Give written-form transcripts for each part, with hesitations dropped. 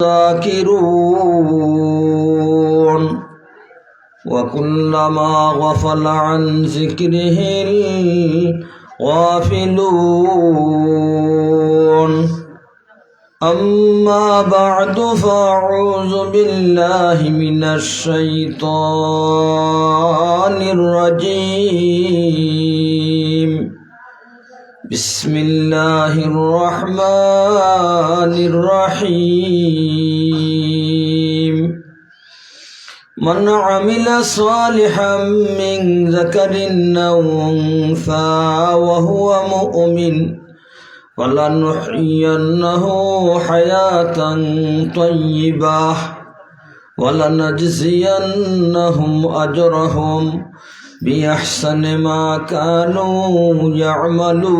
الذاكرون وكلما غفل عن ذكره الغافلون أما بعد فأعوذ بالله من الشيطان الرجيم بسم الله الرحمن الرحيم من عمل صالحا من ذكر أو أنثى وهو مؤمن فلنحيينه حياة طيبة ولنجزينهم أجرهم بأحسن ما كانوا يعملون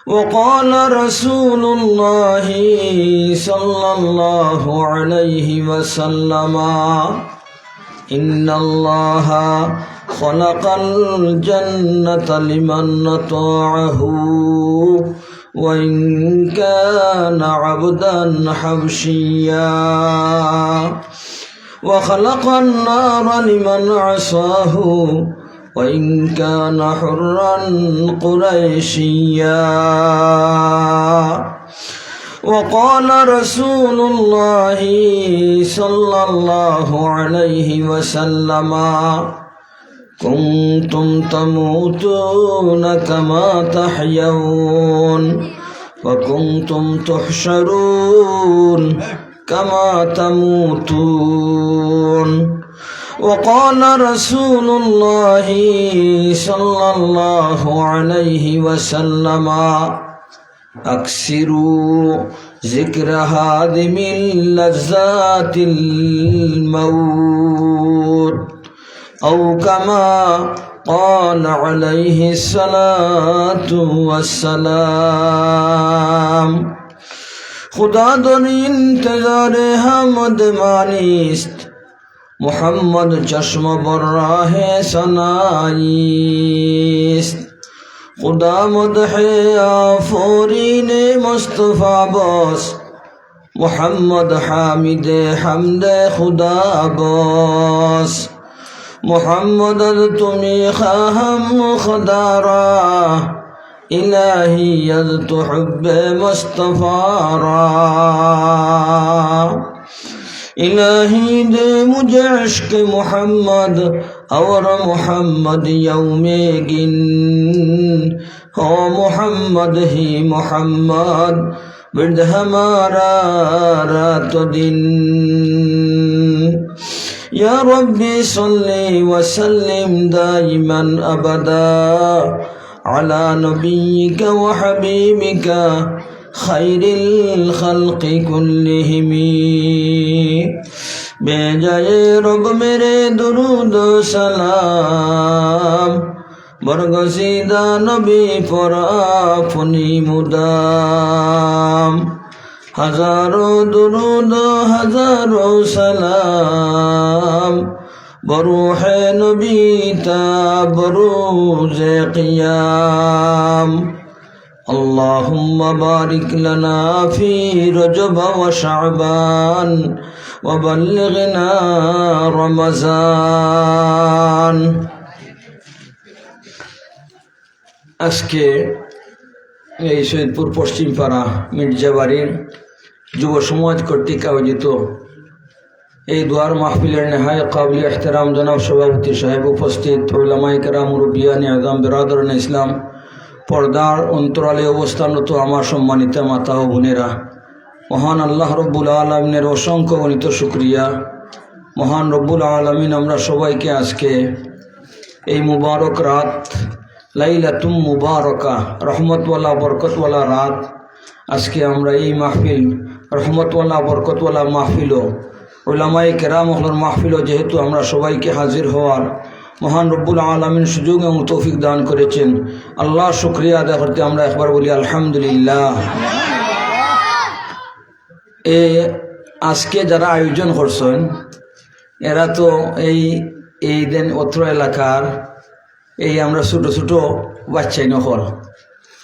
وقال رسول الله صلى الله عليه وسلم إن الله خلق الجنة لمن أطاعه وإن كان عبدا حبشيا وخلق النار لمن عصاه وإن كان حرا قريشيا وقال رسول الله صلى الله عليه وسلم كنتم تموتون كما تحيون وكنتم تحشرون كما تموتون وقال رسول الله صلى الله عليه وسلم أكثروا ذكر هادم لذات الموت أو كما قال عليه الصلاة والسلام खुदा दर इंतजार हमद मानिस्त मोहम्मद चश्म बर्राह सनाइस्त खुदा मदह आफरीन मुस्तफ़ा बस मोहम्मद हामिद हमद खुदा बस मोहम्मद तुम्हें खाहम खुदारा इलाही यद तुहब्ब मुस्तफ़ारा इलाही दे मुझे इश्क मोहम्मद और मोहम्मद यौमे गिन हो मोहम्मद ही मोहम्मद बिरद हमारा रात दिन या रब्बी सल्ली व सल्लिम दाइमन अबदा على نبيك وحبيبك خير الخلق كلهم बेजाए रब मेरे दुरूद सलाम बरगसीदा नबी पर अपनी मुदाम हजारों दुरूद हजारों सलाम बरूह नबी बरूज क़ियाम अल्लाहुम्मा बारिक लना फी रजब व शअबान व बल्लिगना रमज़ान। আজকে এই সৈয়দপুর পশ্চিমপাড়া মির্জাবাড়ির যুব সমাজ কর্তৃক আয়োজিত এই দুয়ার মাহফিলের নেহায় কাবিল এহতেরাম জনাব সভাপতি সাহেব উপস্থিত উলামায়ে কেরাম মুরব্বিয়ানে আযম বিরাদরানে ইসলাম পর্দার অন্তরালে অবস্থানরত আমার সম্মানিত মাতা ও বোনেরা, মহান আল্লাহ রব্বুল আলামিনের অসংখ্য গণিত শুকরিয়া। মহান রব্বুল আলামিন আমরা সবাইকে আজকে এই মুবারক রাত লাইলাতুম মুবারকা রহমতওয়ালা বরকতওয়ালা রাত, আজকে আমরা এই মাহফিল রহমতওয়ালা বরকতওয়ালা মাহফিল উলামায়ে কেরাম হলোর মাহফিল যেহেতু আমরা সবাইকে হাজির হওয়ার মহান রব্বুল আলামিন সুযোগ এবং তৌফিক দান করেছেন, আল্লাহ শুকরিয়া আদায় করতে আমরা একবার বলি আলহামদুলিল্লাহ। আজকে যারা আয়োজন করছেন এরা তো এই দিন অত্র এলাকার এই আমরা ছোটো ছোটো বাচ্চাই নহল,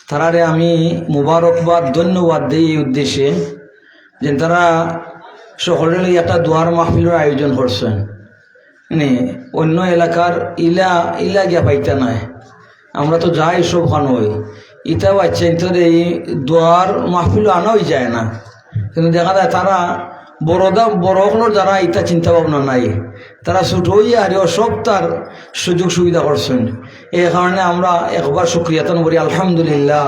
তারারে আমি মুবারকবাদ ধন্যবাদ দিই এই উদ্দেশ্যে যে তারা সকলের একটা দোয়ার মাহফিলের আয়োজন করছেন। অন্য এলাকার ইলা গিয়া পাইতা নাই, আমরা তো যাই সব খানই ইটাও আচ্ছা ইন্তরে এই দোয়ার মাহফিলও আনাই যায় না, কিন্তু দেখা যায় তারা বড়গুলোর যারা ইটা চিন্তা ভাবনা নাই, তারা ছোটই আর সব তার সুযোগ সুবিধা করছেন। এই কারণে আমরা একবার শুক্রিয়াতন করি আলহামদুলিল্লাহ।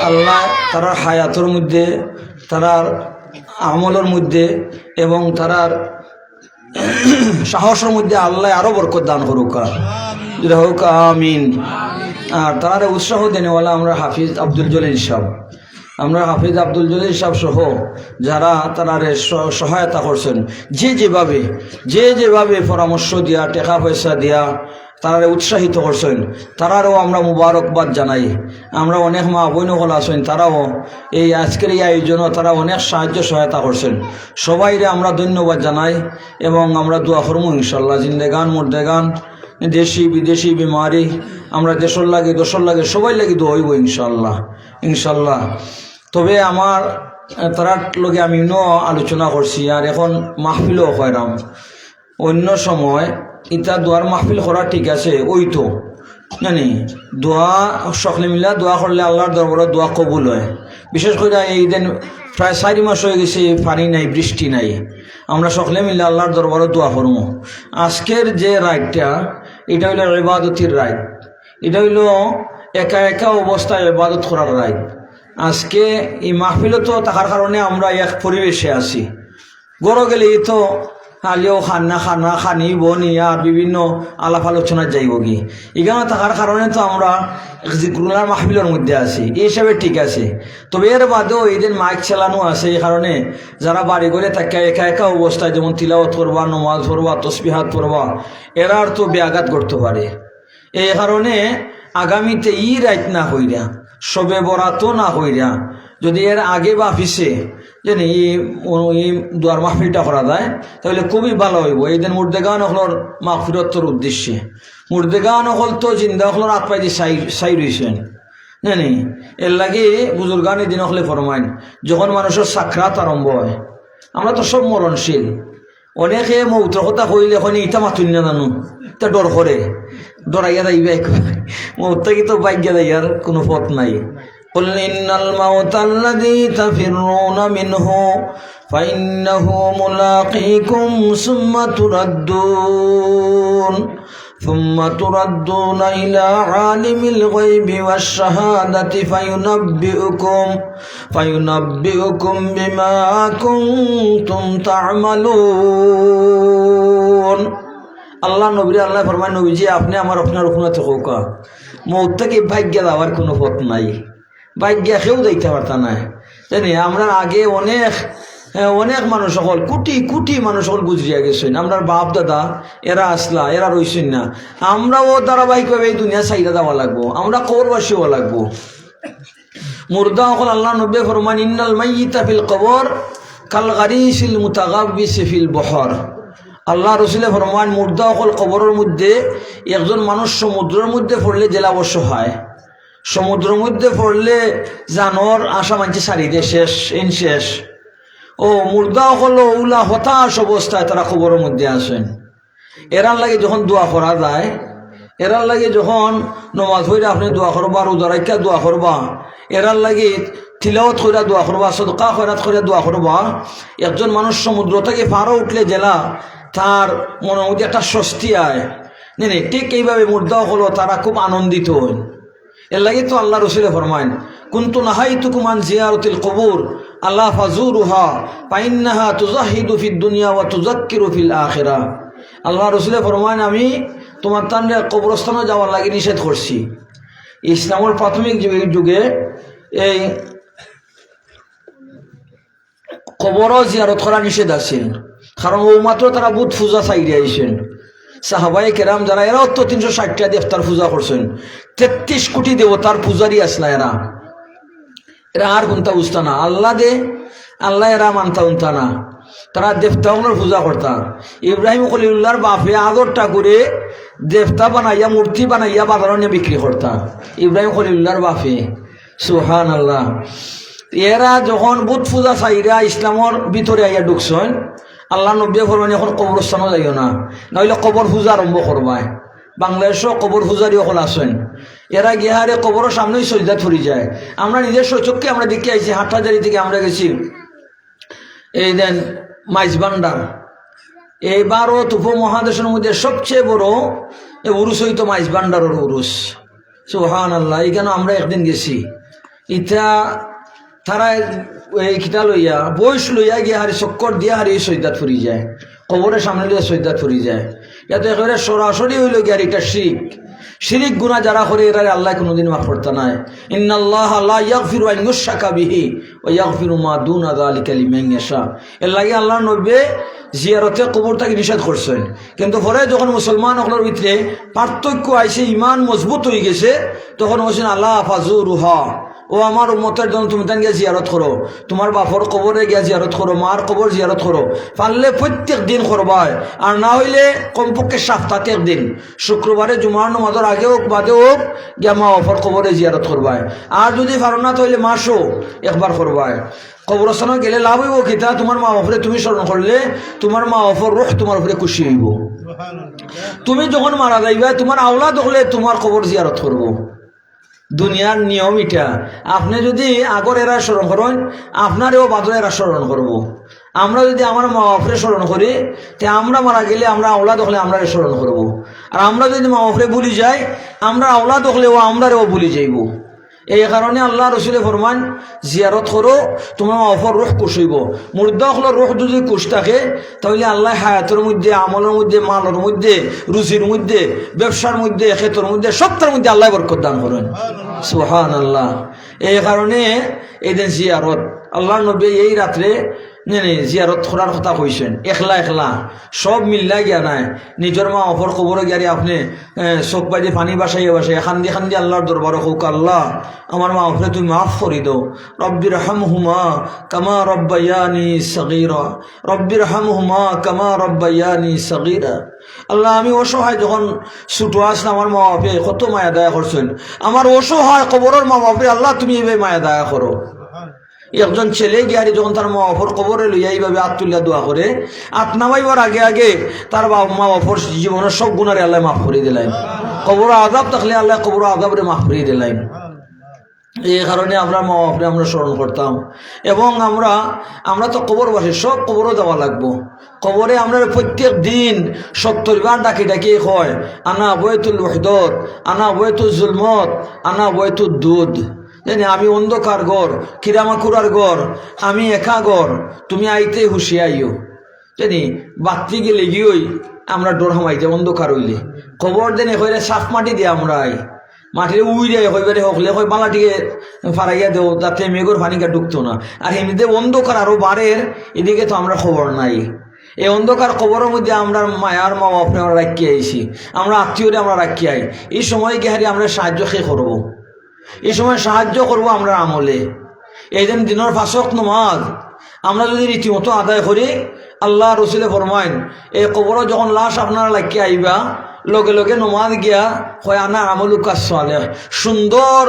আল্লাহ তারার হায়াতের মধ্যে, তারার আমলের মধ্যে এবং তারার সাহসের মধ্যে আল্লাহ আরো বরকত দান করুক, যেটা হোক আমিন। আর তারা উৎসাহ দেনেওয়ালা আমরা হাফিজ আব্দুল জলিল সাহেব, আমরা হাফিজ আব্দুল জলিল সাহেব সহ যারা তারারে সহায়তা করছেন, যে যেভাবে পরামর্শ দিয়া টাকা পয়সা দিয়া তারারে উৎসাহিত করছেন, তারারও আমরা মুবারকবাদ জানাই। আমরা অনেক মা বোন হল আছেন, তারাও এই আজকের এই আয়োজনও তারা অনেক সাহায্য সহায়তা করছেন। সবাইরে আমরা ধন্যবাদ জানাই এবং আমরা দোয়া করবো ইনশাল্লাহ জিন্দেগান মুর্দেগান দেশি বিদেশি বিমারি আমরা দেশের লাগে দোষর লাগে সবাই লাগে দোয়া হইব ইনশাল্লাহ। তবে আমার তারার লগে আমি আলোচনা করছি, আর এখন মাহফিলও করাম। অন্য সময় ইটা দোয়ার মাহফিল করা ঠিক আছে, ওই তো জানি দোয়া সকলে মিলা দোয়া করলে আল্লাহর দরবারে দোয়া কবুল হয়। বিশেষ করে এই দিন প্রায় 4 মাস হয়ে গেছে, পানি নাই, বৃষ্টি নাই, আমরা সকলে মিলে আল্লাহর দরবারে দোয়া করবো। আজকের যে রাতটা এটা হইল ইবাদতের রাত, এটা হইল একা অবস্থায় ইবাদত করার রাত। আজকে এই মাহফিলও তো থাকার কারণে আমরা এক পরিবেশে আছি। গড় গেলে তো আলিও খানি বনি আর বিভিন্ন আলাপ আলোচনা যাইব কি, এখানে থাকার কারণে তো আমরা জিক্রুল্লাহর মাহফিলের মধ্যে আছি, এই হিসাবে ঠিক আছে। তবে এর বাদেও এই দিন মাইক চালানো আছে, এই কারণে যারা বাড়ি করে থাকে একা অবস্থায় যেমন তিলাওয়াত করবা, নমাজ পড়বা, তসবিহাত পড়বা, এরার তো ব্যাঘাত করতে পারে। এই কারণে আগামীতে রাত না হইরা, সবে বরাতও না হইরা, যদি এর আগে বা পিছে যেন এই দোয়ার মাহফিলটা করা যায় তাহলে খুবই ভালো হইব। এই দিন মুর্দেগান হলর মাহফিরতর উদ্দেশ্যে, মুর্দেগান হল তো জিন্দা হলর আত্মাই দিয়ে সাই রয়েছেন জানি। এর লাগে বুজুর্গান এই দিন হলে ফরমাইন, যখন মানুষের সাক্ষাৎ আরম্ভ হয়, আমরা তো সব মরণশীল, অনেকে মৌত্র কথা কইলে এখন ইটা মাতুন না জানো, তা ডর করে, ডরাইয়া যাইবে মৌত্রা কি তো বাইক যাইয়ার কোনো পথ নাই। قل إن الموت الذي تفرون منه فإنه ملاقيكم ثم تردون إلى عالم الغيب والشهادة فينبئكم بما كنتم تعملون। আল্লাহ নবী আল্লাহ ফরমান, নবীজি আপনি আপনার উপনাতে হোকা, মৌতকে ভাগ্য দেওয়ার কোনো পথ নাই, ভাগ্য কেউ দেখতে পারতা না জানি। আমরা আগে অনেক মানুষ সকল কোটি মানুষ সকল গুজরিয়া গেছেন, আমরা বাপ দাদা এরা আসলা, এরা রইছেন না, আমরাও ধারাবাহিকভাবে এই দুনিয়া চাইদা দেওয়া লাগবো, আমরা কবরবাসী হওয়া লাগবো। মুর্দা সকল আল্লাহ নবী ফরমান, ইন্নাল মাইয়িতা ফিল কবর কাল গারিসিল মুতাগাব্বিসি ফিল বহর। আল্লাহ রসুলে ফরমান, মুর্দা সকল কবরের মধ্যে, একজন মানুষ সমুদ্রের মধ্যে পড়লে জেলাবশ্য হয়, সমুদ্রের মধ্যে পড়লে জানোর আশা মানছে সারিদে শেষ। ও মুর্দা হলো ওলা হতাশ অবস্থায় তারা খবরের মধ্যে আসেন। এরার লাগে যখন দোয়া করা যায়, এরার লাগে যখন নমাজ হইলে আপনি দোয়া করবা, রোজা রাখিয়া দোয়া করবা, এরার লাগে তিলাওয়াত কইরা দোয়া করবা, সদকা খয়রাত কইরা দোয়া করবা, একজন মানুষ সমুদ্র থেকে পারো উঠলে জেলা তার মনের মধ্যে একটা স্বস্তি আয় নেই। ঠিক এইভাবে মুর্দা হলো তারা খুব আনন্দিত হয়। এর লাগে তো আল্লাহ রসুলে ফরমাইন, কুনতু নাহাইতুকুম আন জিয়ারাতিল কুবুর আল্লাহ ফাজুরুহা ফাইন্নাহা তুজাহিদু ফিদ দুনিয়া ওয়া তুযাক্কিরু ফিল আখিরাহ। আল্লাহ রসুলে ফরমাইন, আমি তোমার তান্ডে কবরস্থানে যাওয়ার লাগে নিষেধ করছি। ইসলামের প্রাথমিক যুগে এই কবর জিয়ারত করা নিষেধ আছে, কারণ ও মাত্র তারা বুধ পূজা চাইরে আইছেন। সাহাবায়ে কেরাম যারা, এরাও তো 360টা দেবতার পূজা করছেন, 33 কোটি দেবতার পূজারি আসলা, এরা আর কোনটা বুঝতা না, আল্লাহ এরা মানতা উনতা না, তারা দেবতাগুলোর পূজা করতা। ইব্রাহিম খলিলুল্লাহর বাপে আদরটা করে দেবতা বানাইয়া মূর্তি বানাইয়া বাজারে নিয়ে বিক্রি করতা, ইব্রাহিম খলিলুল্লাহর বাপে। সুবহানাল্লাহ। এরা যখন বুত পূজা চাইরা ইসলামর ভিতরে আইয়া ঢুকছেন, আল্লাহ নবী ফরমান এখন কবরস্থানও যাইও না, নইলে কবর পূজা আরম্ভ করবায়। বাংলাদেশও কবর পূজারি সকল আছেন, এরা গিয়ারে কবরের সামনেই সজদা ফুরি যায়। আমরা নিজের চোখকে আমরা দেখে আইছি, হাটহাজারি থেকে আমরা গেছি এই দেন মাইজবান্ডার। এইবারও উপমহাদেশের মধ্যে সবচেয়ে বড় উরুস হইতো মাইজবান্ডারের উরুস। সুবহানাল্লাহ। এখানে আমরা একদিন গেছি, ইটা তারা এই খিতা লইয়া বয়স লইয়া গিয়ে হারি চক্কর দিয়া হারি সজদাত ফুরি যায়, কবরের সামনে লইয়া সজদাত ফুরি যায়। ইয়াতে একেবারে সরাসরি হইল গিয়ার এটা শিরিক গুনাহ যারা করে এরা আল্লাহ কোনোদিন মাফ করতে নাই। ইন্নাল্লাহ লা ইয়াগফিরু আন ইউশরাকা বিহি ওয়া ইয়াগফিরু মা দুনা যালিকা লিমান ইয়াশা। এর লাগি আল্লাহর নবী জিয়ারতে কবরটাকে নিষেধ করছেন। কিন্তু পরে যখন মুসলমান সকলের ভিতরে পার্থক্য আইছে, ইমান মজবুত হয়ে গেছে, তখন বলছেন আল্লাহ ফাজুরুহা, ও আমার উম্মতের জন্য তুমি তান গিয়ে জিয়ারত করো, তোমার বাপর কবরে গিয়া জিয়ারত করো, মার কবর জিয়ারত করো, পারলে প্রত্যেক দিন করবায়, আর না হইলে কমপক্ষে সপ্তাহে একদিন, শুক্রবারে জুমার নামাজের আগে হোক বাদে হোক গিয়া মা বাপর কবরে জিয়ারত করবায়। আর যদি পারো না তাহলে মাসও একবার করবায়। কবরস্থানে গেলে লাভ হইব কিতা, তোমার মা বাপরে তুমি স্মরণ করলে তোমার মা বাপর রূহ তোমার উপরে খুশি হইব। তুমি যখন মারা যাইবা তোমার আওলাদ হলে তোমার কবর জিয়ারত করবো। দুনিয়ার নিয়ম এটা। আপনি যদি আগর এরা স্মরণ করেন, আপনারও বাদর এরা স্মরণ করবো। আমরা যদি আমার মা বাপরে স্মরণ করি, তে আমরা মারা গেলে আমরা আওলাদ হলে আমরা স্মরণ করবো। আর আমরা যদি মা বাপরে ভুলি যাই, আমরা আওলাদ হলে ও আমরাও ভুলি যাইব। এই কারণে আল্লাহ রসুলে ফরমান জিয়ারত করো, তোমার মা বাপর রুহ খুশ হইব। মুর্দা হলো রুহ যদি খুশ থাকে, তাহলে আল্লাহ হায়াতের মধ্যে, আমলের মধ্যে, মালের মধ্যে, রুচির মধ্যে, ব্যবসার মধ্যে, ক্ষেতের মধ্যে, সবটার মধ্যে আল্লাহ বরকত দান করেন। সুবহানাল্লাহ। এই কারণে এই দিন জিয়ারত আল্লাহর নবী এই রাত্রে জিয়ারত করার কথা কইছেন। একলা একলা সব মিল্লা গিয়া নাই, নিজের মা অপর কবরে গিয়ারি আপনি চোখ বাইরে পানি বাসাইয়া বাসাই খান্দি খান্দি আল্লাহর দরবারে হোক, আল্লাহ আমার মা অপরে তুমি মাফ করি দাও, রব্বির হামহুমা কামা রব্বায়ানি সগীরা, রব্বির হামহুমা কামা রব্বায়ানি সগীরা। আল্লাহ আমি অসহায়, যখন ছুটো আসলে আমার মা বাপে কত মায়া দয়া করছেন, আমার অসহায় কবরের মা বাপে আল্লাহ তুমি এভাবে মায়া দয়া করো। একজন ছেলে গিয়ারি যখন তার মা বাপর কবরে লইয়া এইভাবে আত্মুল্লাহ দোয়া করে, আত নামাইবার আগে আগে তার মা বাপর জীবনের সব গুণারে আল্লাহ মাফ করে দিলেন। কবর আযাব থাকলে আল্লাহ কবর আযাবরে মাফ করে দিলেন। এই কারণে আমরা মা বাপরে আমরা স্মরণ করতাম। এবং আমরা তো কবরবাসী, সব কবরও দেওয়া লাগবো। কবরে আমরা প্রত্যেক দিন 70 বার ডাকি ডাকি হয়, আনা বয়তুল ওয়াহদত, আনা বয়তুল জুলমত, আনা বয়তুল দুধ। জানি আমি অন্ধকার ঘর, কিরামাকুরার ঘর, আমি একা ঘর, তুমি আইতে হুশিয়া আইও। জানি বাতি গেলে গিয়েই আমরা ডোর হামাইতে অন্ধকার হইলে। খবর দেন হইলে সাফ মাটি দিয়ে আমরা আই, মাটির উইরে হইবারে হকলে হয় বালাটিকে ফারাইয়া দেও, যাতে মেঘর পানিকা ঢুকতো না। আর এমনিতে অন্ধকার আরো বাড়ের, এদিকে তো আমরা খবর নাই। এই অন্ধকার কবরের মধ্যে আমরা মায়ার মা বাপরে আমরা রাখিয়ে আইছি, আমরা আত্মীয়রে আমরা রাখিয়ে আই। এই সময় গিয়ে আমরা সাহায্য খেয়ে করবো, এই সময় সাহায্য করবো আমরা আমলে। এই দিনের 5 ওয়াক্ত নামাজ আমরা যদি রীতিমতো আদায় করি, আল্লাহ রসুলে ফরমাইন এই কবর যখন লাশ আপনারা লাগিয়ে আইবা, লগে লগে নমাজ গিয়া হয় আনা আমলুকা সালেহ, সুন্দর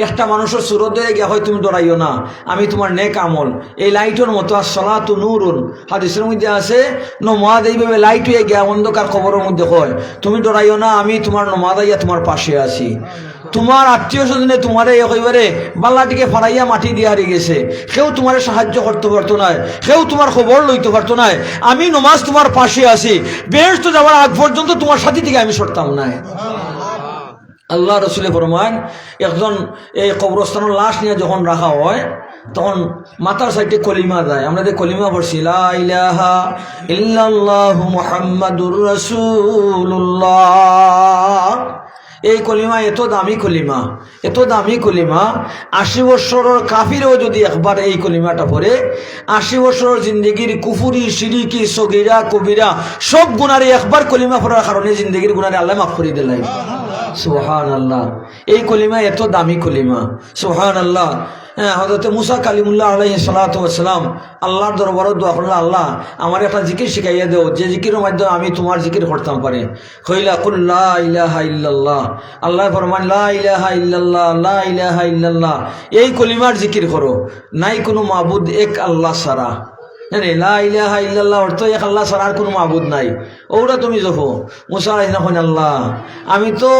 একটা মানুষের সুরত হয়ে গিয়া হয় তুমি ডরাইও না, আমি তোমার নেক আমল। এই লাইটের মতো আসসালাতু নূরুন, হাদিসের মধ্যে আছে নমাজ এইভাবে লাইট হয়ে গিয়া অন্ধকার কবরের মধ্যে হয়, তুমি ডরাইও না, আমি তোমার নমাজ আইয়া তোমার পাশে আছি। তোমার আত্মীয় স্বজনে তোমারে একেবারে বাল্লাটিকে ফাড়াইয়া মাটি দিয়ে হারিয়ে গেছে, কেউ তোমার সাহায্য করতে পারতো না, কেউ তোমার খবর লইতে পারতো না, আমি নমাজ তোমার পাশে আছি, বেহেশতে যাওয়ার আগ পর্যন্ত তোমার সাথী থেকে আমি সরতাম না। আল্লাহ রসুলে ফরমান একজন এই কবরস্থানের লাশ নিয়ে যখন রাখা হয়, তখন মাথার সাইডে কলিমা যায়। আমরা যে কলিমা পড়ছি লা ইলাহা ইল্লাল্লাহু মুহাম্মাদুর রাসূলুল্লাহ, এই কলিমা এত দামি কলিমা, এত দামি কলিমা। 80 বছরের কাফিরও যদি একবার এই কলিমাটা পড়ে, 80 বছরের জিন্দগির কুফুরি, শিরিকি, সগীরা, কবিরা সব গুনারে একবার কলিমা পড়ার কারণে জিন্দগির গুনারে আল্লাহ মাফ করে দিলেন। সুবহানাল্লাহ। এই কলিমা এত দামি কলিমা, সুবহানাল্লাহ। হ্যাঁ, হযরত মুসা কালিমুল্লাহ আলাইহিস সালাতু ওয়াস সালাম আল্লাহর দরবারে দোয়া করলেন, আল্লাহ আমার একটা জিকির শিখাইয়া দাও যে জিকিরের মাধ্যমে আমি তোমার জিকির করতাম পারি। কইলা কুল লা ইলাহা ইল্লাল্লাহ, আল্লাহ ফরমান লা ইলাহা ইল্লাল্লাহ, লা ইলাহা ইল্লাল্লাহ। এই কলিমার জিকির করো, নাই কোনো মাবুদ এক আল্লাহ ছাড়া। লা ইলাহা ইল্লাল্লাহ অর্থ এক আল্লাহ ছাড়া আর কোনো মাবুদ নাই। ওরা তুমি যখো মুসা আলাইহিস সালাম কইলেন, আল্লাহ আমি তো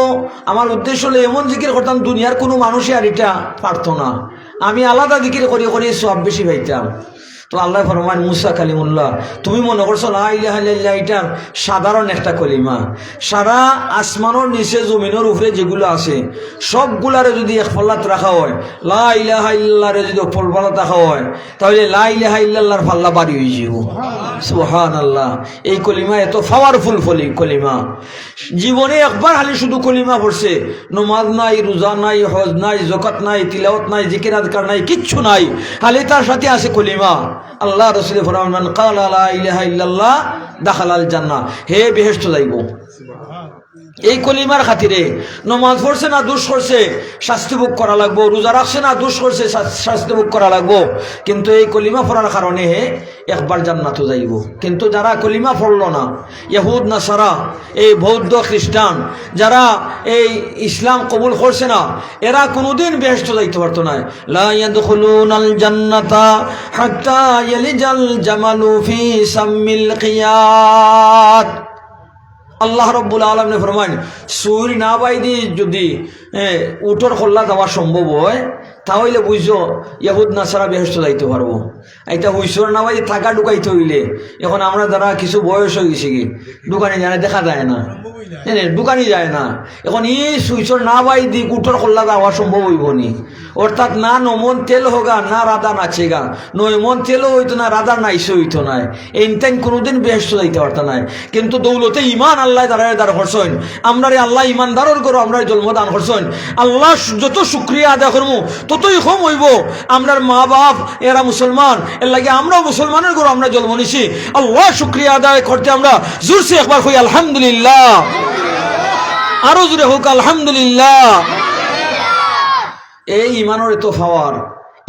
আমার উদ্দেশ্য হলো এমন জিকির করতাম দুনিয়ার কোনো মানুষই আর এটা পারতো না, আমি আলাদা জিকির করি করি সব বেশি পাইতাম। তো আল্লাহ ফরমান মুসা কালিমুল্লাহ, তুমি মনে করছো লা ইলাহা ইল্লাল্লাহ এটা সাধারণ একটা কলিমা, সারা আসমানের নিচে জমিনের উপরে যেগুলো আছে সবগুলারে যদি এক পাল্লাত রাখা হয়, লা ইলাহা ইল্লাল্লাহরে যদি অপর পাল্লাত রাখা হয়, তাহলে লা ইলাহা ইল্লাল্লাহর পাল্লা বাড়ি হয়ে যাব। সুবহানাল্লাহ। এই কলিমা এত পাওয়ারফুল কলিমা। জীবনে একবার খালি শুধু কলিমা পড়ছে, নমাজ নাই, রোজা নাই, হজ নাই, যাকাত নাই, তিলাওয়াত নাই, জিকির আজকার নাই, কিচ্ছু নাই, খালি তার সাথে আছে কলিমা। আল্লাহ রাসূল ফরমান মান ক্বালা লা ইলাহা ইল্লাল্লাহ দাখালাল জান্নাহ, হে বেহেশত যাইব। এই কলিমার খাতিরে নমাজ পড়ছে না দোষ করছে শাস্তি ভোগ করা লাগবো, রোজা রাখছে না দোষ করছে শাস্তি ভোগ করা লাগবো, কিন্তু এই কলিমা পড়ার কারণে একবার জান্নাতে যাইব। কিন্তু যারা কলিমা পড়লো না, ইহুদ নাসারা, এই বৌদ্ধ খ্রিস্টান যারা এই ইসলাম কবুল করছে না, এরা কোনোদিন বেহেশত যাইতে পারতো না। লা ইয়াদখুলুনাল জান্নাতা হাত্তা ইয়ালিজাল জামালু ফি সাম্মিল কিয়াত। আল্লাহ রব্বুল আলামিন ফরমান, সুরি না বাইদি যদি উটর খোল্লা যাওয়া সম্ভব হয় তাহলে বুঝছো ইহুদ নাসারা বেহেশত যাইতে পারবো। এটা হুইসর না বাইদি টাকা ঢুকাইতে হইলে এখন আমরা যারা কিছু বয়স হয়ে গেছি কি দোকানে যায় না, দেখা যায় না, দোকানে যায় না, এখন এই সুইচর না বাইদি উটর খোল্লা যাওয়া সম্ভব হইব নি। অর্থাৎ না নমন তেল হোগা না রাধা নাচেগা, নমন তেলও হইতো না, রাধা নাইসে হইতো না, এইটাই কোনোদিন বেহেশত যাইতে পারতো না। কিন্তু দৌলতে ইমান আল্লাহ দাঁড়ায় দাঁড় করছেন, আমরা আল্লাহ ইমানদারর করো আমরা জন্মদান করছেন। আল্লাহ যত শুক্রিয়া আদায় করবো ততই কম হইব। আমরার মা বাপ এরা মুসলমান, এর লাগে আমরাও মুসলমানের করো আমরা জন্ম নিছি। আল্লাহ শুক্রিয়া আদায় করতে আমরা জোরসে একবার কই আলহামদুলিল্লাহ, আরো জোরে হোক আলহামদুলিল্লাহ। এই ইমানের এত পাওয়ার,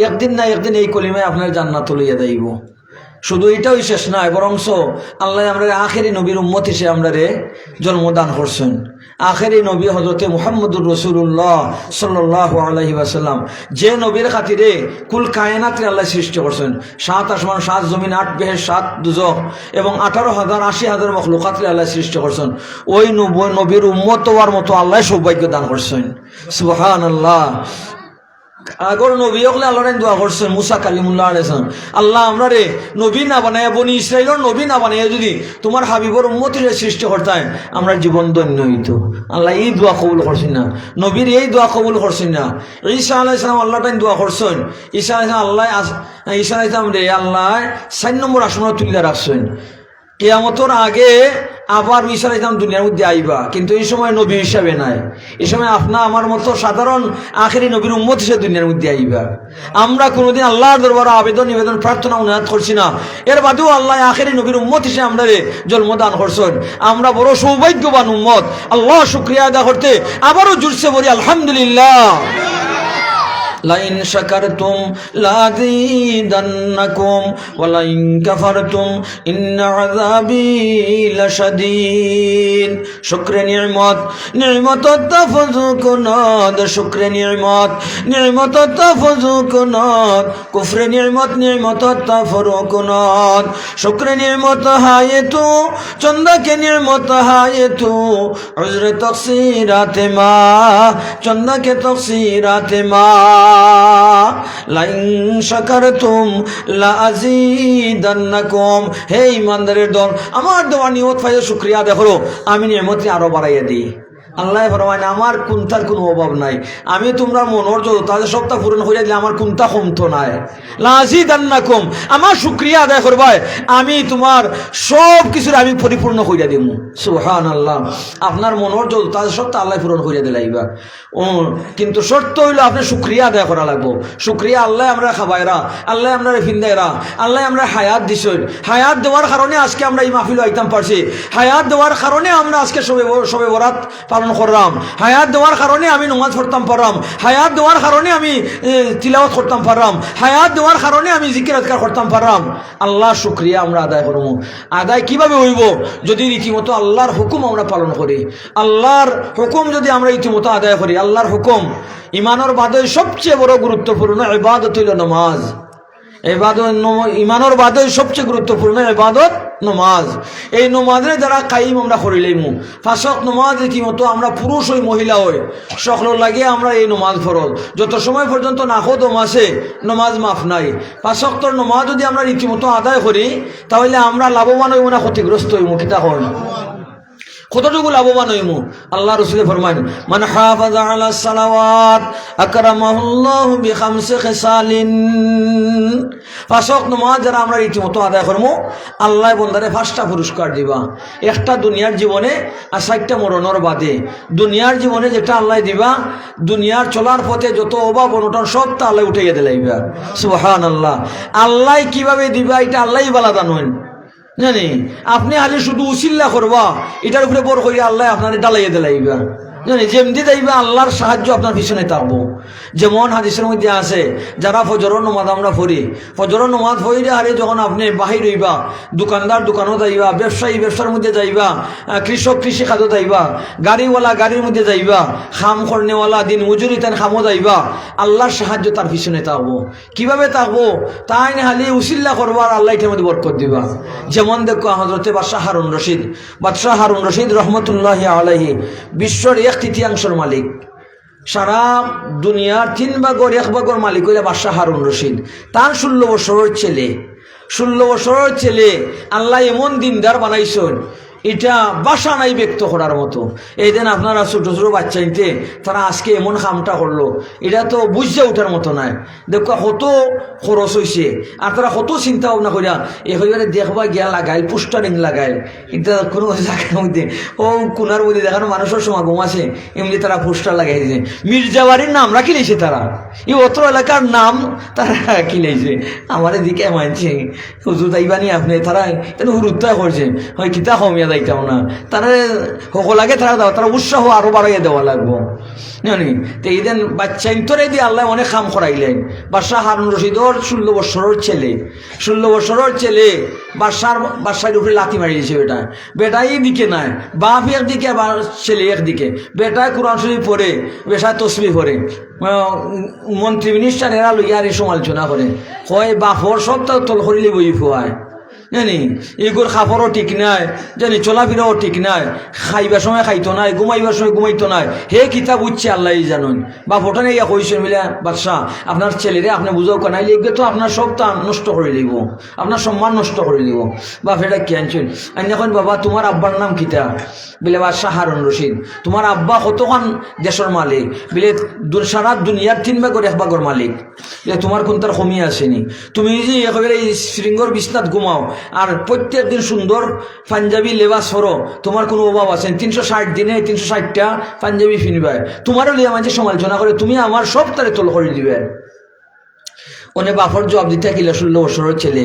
একদিন না একদিন এই কলিমায় আপনার জান্নাত লইয়া যাইব। শুধু এটাই শেষ নয়, বরংস আল্লাহ আমরা আখেরি নবীর উম্মত হিসেবে আমরা জন্মদান করছেন। আখেরি নবী হযরতে মুহাম্মদুর রাসূলুল্লাহ সাল্লাল্লাহু আলাইহি ওয়াসাল্লাম, যে নবীর খাতিরে কুল কায়নাতকে আল্লাহ সৃষ্টি করছেন, 7 আসমান 7 জমিন 8 বেহেশত 7 দুজখ এবং 18,000 80,000 মখলুকাতকে আল্লাহ সৃষ্টি করছেন। ওই নবীর উম্মত হওয়ার মতো আল্লাহ সৌভাগ্য দান করছেন। সুবহানাল্লাহ। আগর নবী হলে আল্লাহ দোয়া করছেন মুসা কালিমুল্লাহ আলাইহিস সালাম, আল্লাহ আমরা নবী না বানায়, বনি ইসরাইলের নবী না বানায় যদি তোমার হাবিবর উম্মতের সৃষ্টি করতেন আমরা জীবন ধন্য হইত। আল্লাহ এই দোয়া কবুল করছেন না, নবীর এই দোয়া কবুল করছেন না। ঈসা আলাইহিস সালাম আল্লাহ তাই দোয়া করছেন, ঈসা আলাইহিস সালাম ঈসা আলাইহিস সালাম আল্লাহ 4 নম্বর আসমানে তুলে রাখছেন। কিয়ামতের আগে আবার ঈসা আলাইহিস সালাম দুনিয়ার মধ্যে আইবা, কিন্তু এই সময় নবী হিসাবে নাই, এই সময় আপনা আমার মতো সাধারণ আখেরি নবীর উম্মত হিসেবে দুনিয়ার মধ্যে আইবা। আমরা কোনোদিন আল্লাহর দরবারে আবেদন নিবেদন প্রার্থনা উন্নয়ন করছি না, এর বাদেও আল্লাহ আখেরি নবীর উম্মত হিসেবে আমরা জন্মদান করছেন। আমরা বড় সৌভাগ্যবান উম্মত। আল্লাহ শুকরিয়া আদায় করতে আবারও জুড়ছে বলি আলহামদুলিল্লাহ। লাইন শাকারতুম লাযীদান্নাকুম ওয়া লাইন কাফারতুম ইন্না আযাবী লাশাদীদ। শুকরে নিয়ামত নিয়ামত তাফযুকুনাদ, শুকরে নিয়ামত নিয়ামত তাফযুকুনাদ, কুফরে নিয়ামত নিয়ামত তাফরুকুনাদ। শুকরে নিয়ামত হায়তু চন্দাকে নিয়ামত হায়তু উজরে তকসিরাতে মা, চন্দাকে তকসিরাতে মা। লাইন শাকারতুম লাযীদান্নাকুম। হে ইমানদারের দল, আমার দেওয়া নিয়মত পাইয়ে শুকরিয়া আদায় করো, আমি নিয়মতকে আরো বাড়াইয়া দিই। আল্লাহ ফরমায় আমার কুন্তার কোনো অভাব নাই, আমি তোমরা মনোর জন্য তাদের সবটা পূরণ হইয়া দিলে আমার কুন্তা কমতো নাই। লাযীদান্নাকুম, আমার শুকরিয়া আদায় করবাই, আমি তোমার সব কিছুর আমি পরিপূর্ণ করিয়া দিব। সুবহানাল্লাহ। আপনার মনোর জন্য তাদের সবটা আল্লাহ পূরণ করিয়া দিলাইবা, কিন্তু শর্ত হইল আপনি শুকরিয়া আদায় করা লাগবো। শুকরিয়া আল্লাহ আমরা খাবাইরা, আল্লাহ আমরা ফিন্দাইরা, আল্লাহ আমরা হায়াত দিছই, হায়াত দেওয়ার কারণে আজকে আমরা এই মাহফিল আইতাম পারছি, হায়াত দেওয়ার কারণে আমরা আজকে সবে বরাত পালন পালন করলাম, হায়াত দেওয়ার কারণে আমি নমাজ পড়তাম পারলাম, হায়াত দেওয়ার কারণে আমি তিলাওয়াত করতাম পারলাম, হায়াত দেওয়ার কারণে আমি জিকির আজকার করতাম পারলাম। আল্লাহ শুকরিয়া আমরা আদায় করব। আদায় কিভাবে হইব? যদি রীতিমতো আল্লাহর হুকুম আমরা পালন করি। আল্লাহর হুকুম যদি আমরা রীতিমতো আদায় করি, আল্লাহর হুকুম ইমানের বাদে সবচেয়ে বড় গুরুত্বপূর্ণ ইবাদত হইল নামাজ। ইমানের বাদে সবচেয়ে গুরুত্বপূর্ণ ইবাদত নমাজ। এই নমাজের দ্বারা কাইম আমরা করিলাম। ফাঁসক নমাজ রীতিমতো আমরা পুরুষ হই মহিলা হই সকলের লাগে আমরা এই নমাজ ফরজ। যত সময় পর্যন্ত নাখদম আছে নমাজ মাফ নাই। ফাঁসক্তর নমাজ যদি আমরা রীতিমতো আদায় করি তাহলে আমরা লাভবান হইব না ক্ষতিগ্রস্ত হইব? কিতা হন কতটুকু লাভবান হইমু? আল্লাহ রাসূল ফরমান, মান হাফাযা আলাস সালাওয়াত আকরামাহুল্লাহু বিখামসি খিসালিন। পাঁচ ওয়াক্ত নামাজ যারা আমরা রীতিমতো আদায় করবো আল্লাহ বন্দারে 5টা পুরস্কার দিবা। একটা দুনিয়ার জীবনে আর 60টা মরণের বাদে। দুনিয়ার জীবনে যেটা আল্লাহ দিবা, দুনিয়ার চলার পথে যত অভাব অনটন সব তা আল্লাহ উঠাইয়া দিলাইবা। সুবহানাল্লাহ। আল্লাহ কিভাবে দিবা এটা আল্লাহই বালা জানেন। জানি আপনি খালি শুধু উসিল্লা করবা, এটার উপরে বড় করিয়া আল্লাহ আপনার ডালাইয়া দিলাইবা। জানি যেমনি যাইবা আল্লাহর সাহায্য আপনার পিছনে থাকবো। যেমন হাদিসের মধ্যে আছে, যারা ফজরের নামাজ আমরা পড়ি, ফজরের নামাজ পড়িলে আরে যখন আপনি বাহির হইবা, দোকানদার দোকানও যাইবা, ব্যবসায়ী ব্যবসার মধ্যে যাইবা, কৃষক কৃষি খাদ্য যাইবা, গাড়িওয়ালা গাড়ির মধ্যে যাইবা, খাম করনেওয়ালা দিন মজুরি তাই খামও যাইবা, আল্লাহর সাহায্য তার পিছনে থাকবো। কিভাবে থাকবো? তাই না খালি উসিল্লা করবার আল্লাহ এটার মধ্যে বরকত দিবা। যেমন দেখো হযরতে বাদশাহ হারুন রশিদ রহমতুল্লাহি আলাইহি বিশ্বর 1/3 মালিক, সারা দুনিয়ার 3 ভাগের 1 ভাগের মালিক হইলে বাদশাহ হারুন রশিদ। তার 16 বছরের ছেলে আল্লাহ এমন দিনদার বানাইছেন, এটা বাসা নাই ব্যক্ত করার মতো। এই দিন আপনারা ছোট ছোট বাচ্চা নিতে তারা আজকে এমন কামটা করলো, এটা তো বুঝে ওঠার মতো নাই। দেখো কত খরচ হয়েছে, আর তারা কত চিন্তা ভাবনা করিয়া এবারে দেখবা গিয়া লাগাইল, পোস্টারিং লাগাইল। এটা কোনো জায়গার মধ্যে ও কোনার মধ্যে দেখানো মানুষের সমাগম আছে, এমনি তারা পোস্টার লাগাইছে। মির্জাবাড়ির নাম রাখি লাইছে তারা, এই অত এলাকার নাম তারা রাখি লাইছে। আমার দিকে মানছে হুজুর তাইবানি আপনি, তারা হুরুত্তা করছে হয় কিতা কমিয়া যাইতাম না, তারা সকলাকে তারা দেওয়া, তারা উৎসাহ আরো বাড়াইয়া দেওয়া লাগবো। জানি তো এই দিন বাচ্চা ইন্তরে দিয়ে আল্লাহ অনেক কাম করাইলেন। বাদশাহ হারুন রশিদর 16 বছরের ছেলে বাদশার উপরে লাথি মারি দিয়েছে। বেটাই দিকে নাই, বাপ একদিকে আবার ছেলে একদিকে। বেটায় কোরআন শরীফ পড়ে, বেটায় তসবিহ পড়ে, মন্ত্রী মিনিস্টার এরা লইয়া আর সমালোচনা করে, হয় বাপর সব তার তল করিলে বই ফুয়ায়। জানি এগুলোর খাবারও ঠিক নাই, জানি চলাফেরাও ঠিক নাই, খাইবার সময় খাইতো নাই, ঘুমাইবার সময় ঘুমাইতো নাই। হে কিতাব বুঝছে আল্লাহ জানুন। বা ভোটা নেই কইছেন বলে বাদশাহ আপনার ছেলেরে আপনি বুঝাও কানাই লিখবে তো আপনার সবটা নষ্ট করে দিব, আপনার সম্মান নষ্ট করে দিব। বাপ এটা কি আনছেন? আমি এখন বাবা তোমার আব্বার নাম কিতা? বলে বাদশাহ হারুন রশিদ। তোমার আব্বা কতক্ষণ দেশের মালিক? বলে সারা দুনিয়ার 3 ভাগের 1 ভাগের মালিক। বলে তোমার কোন তার কমি আসেনি? তুমি যে একেবারে এই শৃঙ্গর বিছনাত ঘুমাও আর প্রত্যেক দিন সুন্দর পাঞ্জাবি লেবাস পরো, তোমার কোনো অভাব আছে? 360 দিনে 360টা পাঞ্জাবি ফিনবে, তোমারও লিয়া মাঝে সমালোচনা করে তুমি আমার সব তারে তোল করে দিবে। অনেক বাপর জবাব দিতে কিলা 16 বছরের ছেলে।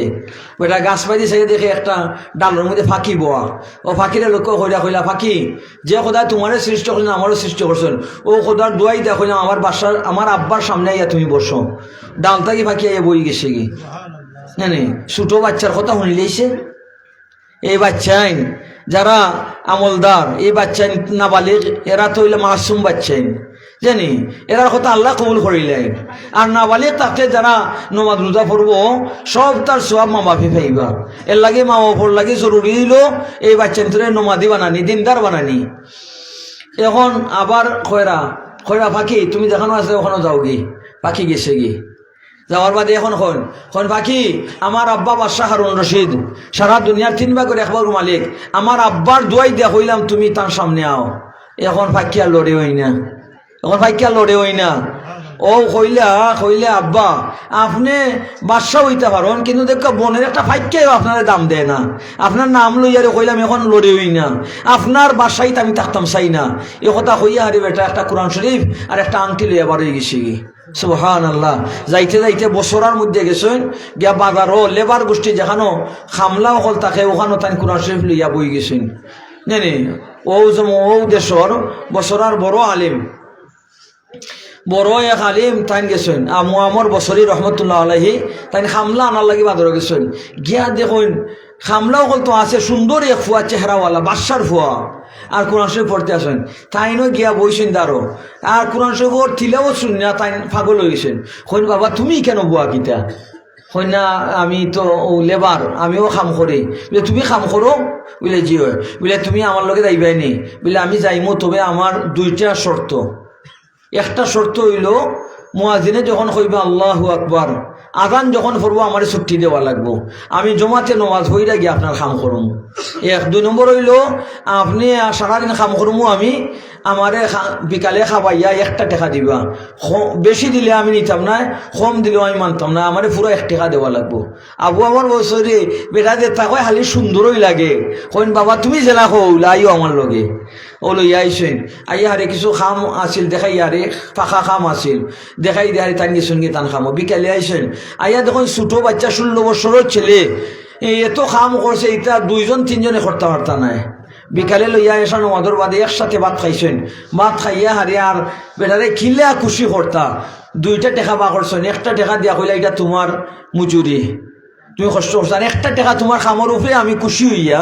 বেটা গাছ পাই দিয়ে দেখে একটা ডালের মধ্যে ফাঁকি বোয়া, ও ফাঁকিরে লক্ষ্য কইলা ফাঁকি যে খোদা তোমারও সৃষ্টি করছেন আমারও সৃষ্টি করছেন, ও খোদার দোয়াই দেয়া কইলাম আমার আব্বার সামনে আইয়া তুমি বসো। ডালটা কি ফাঁকি আইয়া বই গেছে কি? জানি ছোট বাচ্চার কথা শুনিলেইছে। এই বাচ্চাই যারা আমলদার, এই বাচ্চাই নাবালিগ, এরা তো হইলে মাসুম বাচ্চাই, জানি এরার কথা আল্লাহ কবুল করিলেন। আর নাবালিগ তাকে যারা নমাজ রোজা পড়বো সব তার সওয়াব মা বাপে পাইবা। এর লাগে মা বাপর লাগে জরুরি হইল এই বাচ্চা নমাদি বানানি, দিনদার বানানি। এখন আবার খয়রা ফাঁকি তুমি দেখানো আছে ওখানে যাও গি, পাখি গেছে গি, যাওয়ার বাদে এখন পাখি আমার আব্বা বাদশাহ হারুন রশিদ সারা দুনিয়ার 3 ভাগের 1 ভাগের মালিক, আমার আব্বার দোয়াই দেয়া হইলাম তুমি তার সামনে আও। এখন ফাঁকি আর লড়ে হই না, ও কইলে আব্বা আপনি বাদশাহ হইতে পারেন, কিন্তু দেখো বোনের একটা ফাঁকিও আপনার দাম দেয় না। আপনার নাম লইয়ারে কইলাম এখন লড়ে হই না, আপনার বাসাইতে আমি থাকতাম চাই না। এ কথা হইয়া হারি বেটা একটা কোরআন শরীফ আর একটা আংটি লইয়া বার হয়ে গেছি গি। সুবহানাল্লাহ। যাইতে বছরের মধ্যে গেছেন গিয়া বাজারও লেবার গোষ্ঠী যেখানো খামলা অকল থাকে ওখানো তাই কোরআন শরীফ লইয়া বই গেছেন। জানি ও দেশর বছরার বড় আলিম, বড় এক আলিম তাইন গেছেন আমর বছরী রহমতুল্লাহ আলাইহি, তাইন খামলা আনার লাগি বাদর গেছেন। গিয়া দেখুন খামলাও তো আছে সুন্দর এক ফুয়া চেহারাওয়ালা বাদশার ফুয়া, আর কোরআন শরীফ পড়তে আসেন। তাইনও গিয়া বইছেন দাঁড়ো, আর কোরআন শরীফর তিলাও শুনিয়া তাই পাগল হয়েছেন। কইন বাবা তুমি কেন বুয়া কিতা? কইন না আমি তো লেবার, আমিও খাম করি। বলে তুমি খাম করো? বলে জি হয়। বলে তুমি আমার লগে যাইবাই নি? বলে আমি যাইমো, তবে আমার দুইটা শর্ত। একটা শর্ত হইল মুয়াজ্জিনে যখন কইবা আল্লাহু আকবার, আযান যখন পড়বো আমার ছুটি দেওয়া লাগবো, আমি জমাতে নমাজ হইরা গিয়ে আপনার খাম করুম। এক। 2 নম্বর হইল আপনি সারাদিন খাম করমু, আমি আমারে বিকালে খাবাইয়া 1 টাকা দিবা। বেশি দিলে আমি নিতাম না, কম দিলেও আমি মানতাম না, আমারে পুরো 1 টাকা দেওয়া লাগবো। আবু আমার বছরে বেটা যেটা কয় খালি সুন্দরই লাগে। কইন বাবা তুমি জেলা হৌলা আইও আমার লগে। ও লইয়া আইসেন, আইয়া হারে কিছু খাম আছিল দেখাই, আরে ফাঁকা খাম আছিল দেখাই দিয়ে তান গেছেন গিয়ে তান খামো। বিকালে আইসেন, আইয়া দেখুন ছোটো বাচ্চা 16 বছরের ছেলে এত খাম করছে, এটা 2-3জনে করতে পারতা নাই। বিকালে লইয়া এসা নমাজের বাদে একসাথে ভাত খাইছেন, ভাত খাইয়া হারে আর বেটারে খিলা খুশি করতা। 2টা টাকা বা করছেন, 1টা টাকা দিয়া কইলা এটা তোমার মজুরি, তুমি কষ্ট করছেন, 1টা টাকা তোমার খামর উপরে আমি খুশি হইয়া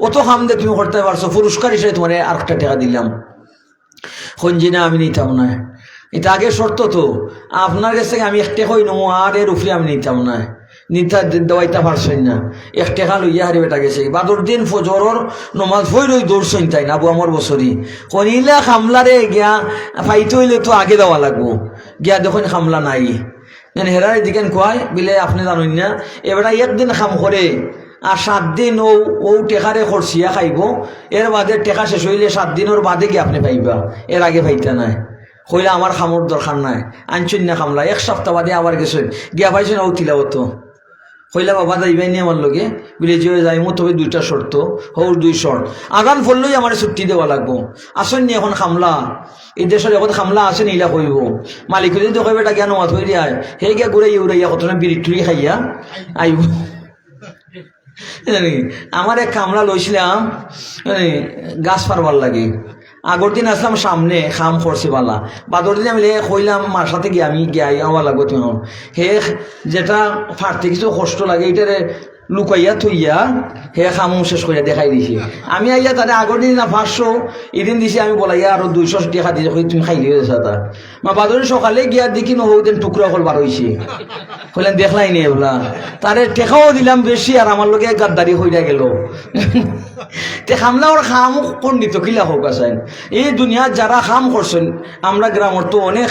অত খাম দিয়ে তুমি করতে পারছো, পুরস্কার হিসেবে তোমার 8টা টাকা দিলাম। খঞ্জিনা আমি নিতাম না, এটা আগে শর্ত তো আপনার কাছে আমি 1 টাকাই নেবো, আর এর উপরে আমি নিতাম না, নিতা দেওয়াইতে পারছেন না। 1 টাকা লইয়া হারি বেটা গেছে। বাদর দিন ফজরের নমাজ ভই রই দৌড়ছেন তাই না আবু আমার বছরী। কনিলা খামলারে গিয়া ফাইতে হইলে তো আগে দেওয়া লাগবো, গিয়া দেখুন খামলা নাই। হেরার দিকেন কয় বিলে আপনি জানেন না, এবারে একদিন খাম করে আর 7 দিন ও টেকারে খরচিয়া খাইব, এর বাদে টেকা শেষ হইলে 7 দিনের বাদে গিয়ে আপনি পাইবা, এর আগে পাইতে নাই। কইলা আমার খামর দরকার নাই, আনছেন না খামলা। 1 সপ্তাহ বাদে আবার গেছেন, গিয়া পাইছেন ও তিলাবত। কইলা বাবা যাইবাই নি আমার লগে? বলে যে যাইমো, তবে 2টা শর্ত। হৌর 2 শর্ত, আগান ফললেই আমার ছুটি দেওয়া লাগবো। আসেন নি এখন খামলা, এই দেশের এখন খামলা আসেন ইলা কইব। মালিক যদি কইবে এটা জ্ঞান মাত হয়ে যায়, হে গিয়া ঘুরে উড়াইয়া কত বিড়ি টুড়ি খাইয়া আইব। আমার এক কামলা লইছিলাম গাছ পারবার লাগে। আগর দিন আসলাম সামনে খাম করছি বালা, বাদর দিন আমি কইলাম মার সাথে গিয়ে আমি গিয়ে আমার লাগবো তুমি। হে যেটা ফাটতে কিছু কষ্ট লাগে এটারে লুকাইয়া থইয়া হে খাম শেষ করিয়া দেখাই দিছি। আমি আইয়া তাদের আগর দিন না 500 এদিন দিছি, আমি বলাইয়া আরো 200 টাকা দিয়েছে, তুমি খাই দিয়ে তা মা বাদর সকালে গিয়া দেখি নহদিন টুকরা হল বার হয়েছে। কইলাম দেখলাই নি এগুলা, তারে টেকাও দিলাম বেশি, আর আমার লোকে গাদ্দারি হইয়া গেল। খামলা ওর খাম পণ্ডিত কিলা হোক আছেন এই দুনিয়ার যারা খাম করছেন, আমরা গ্রামের তো অনেক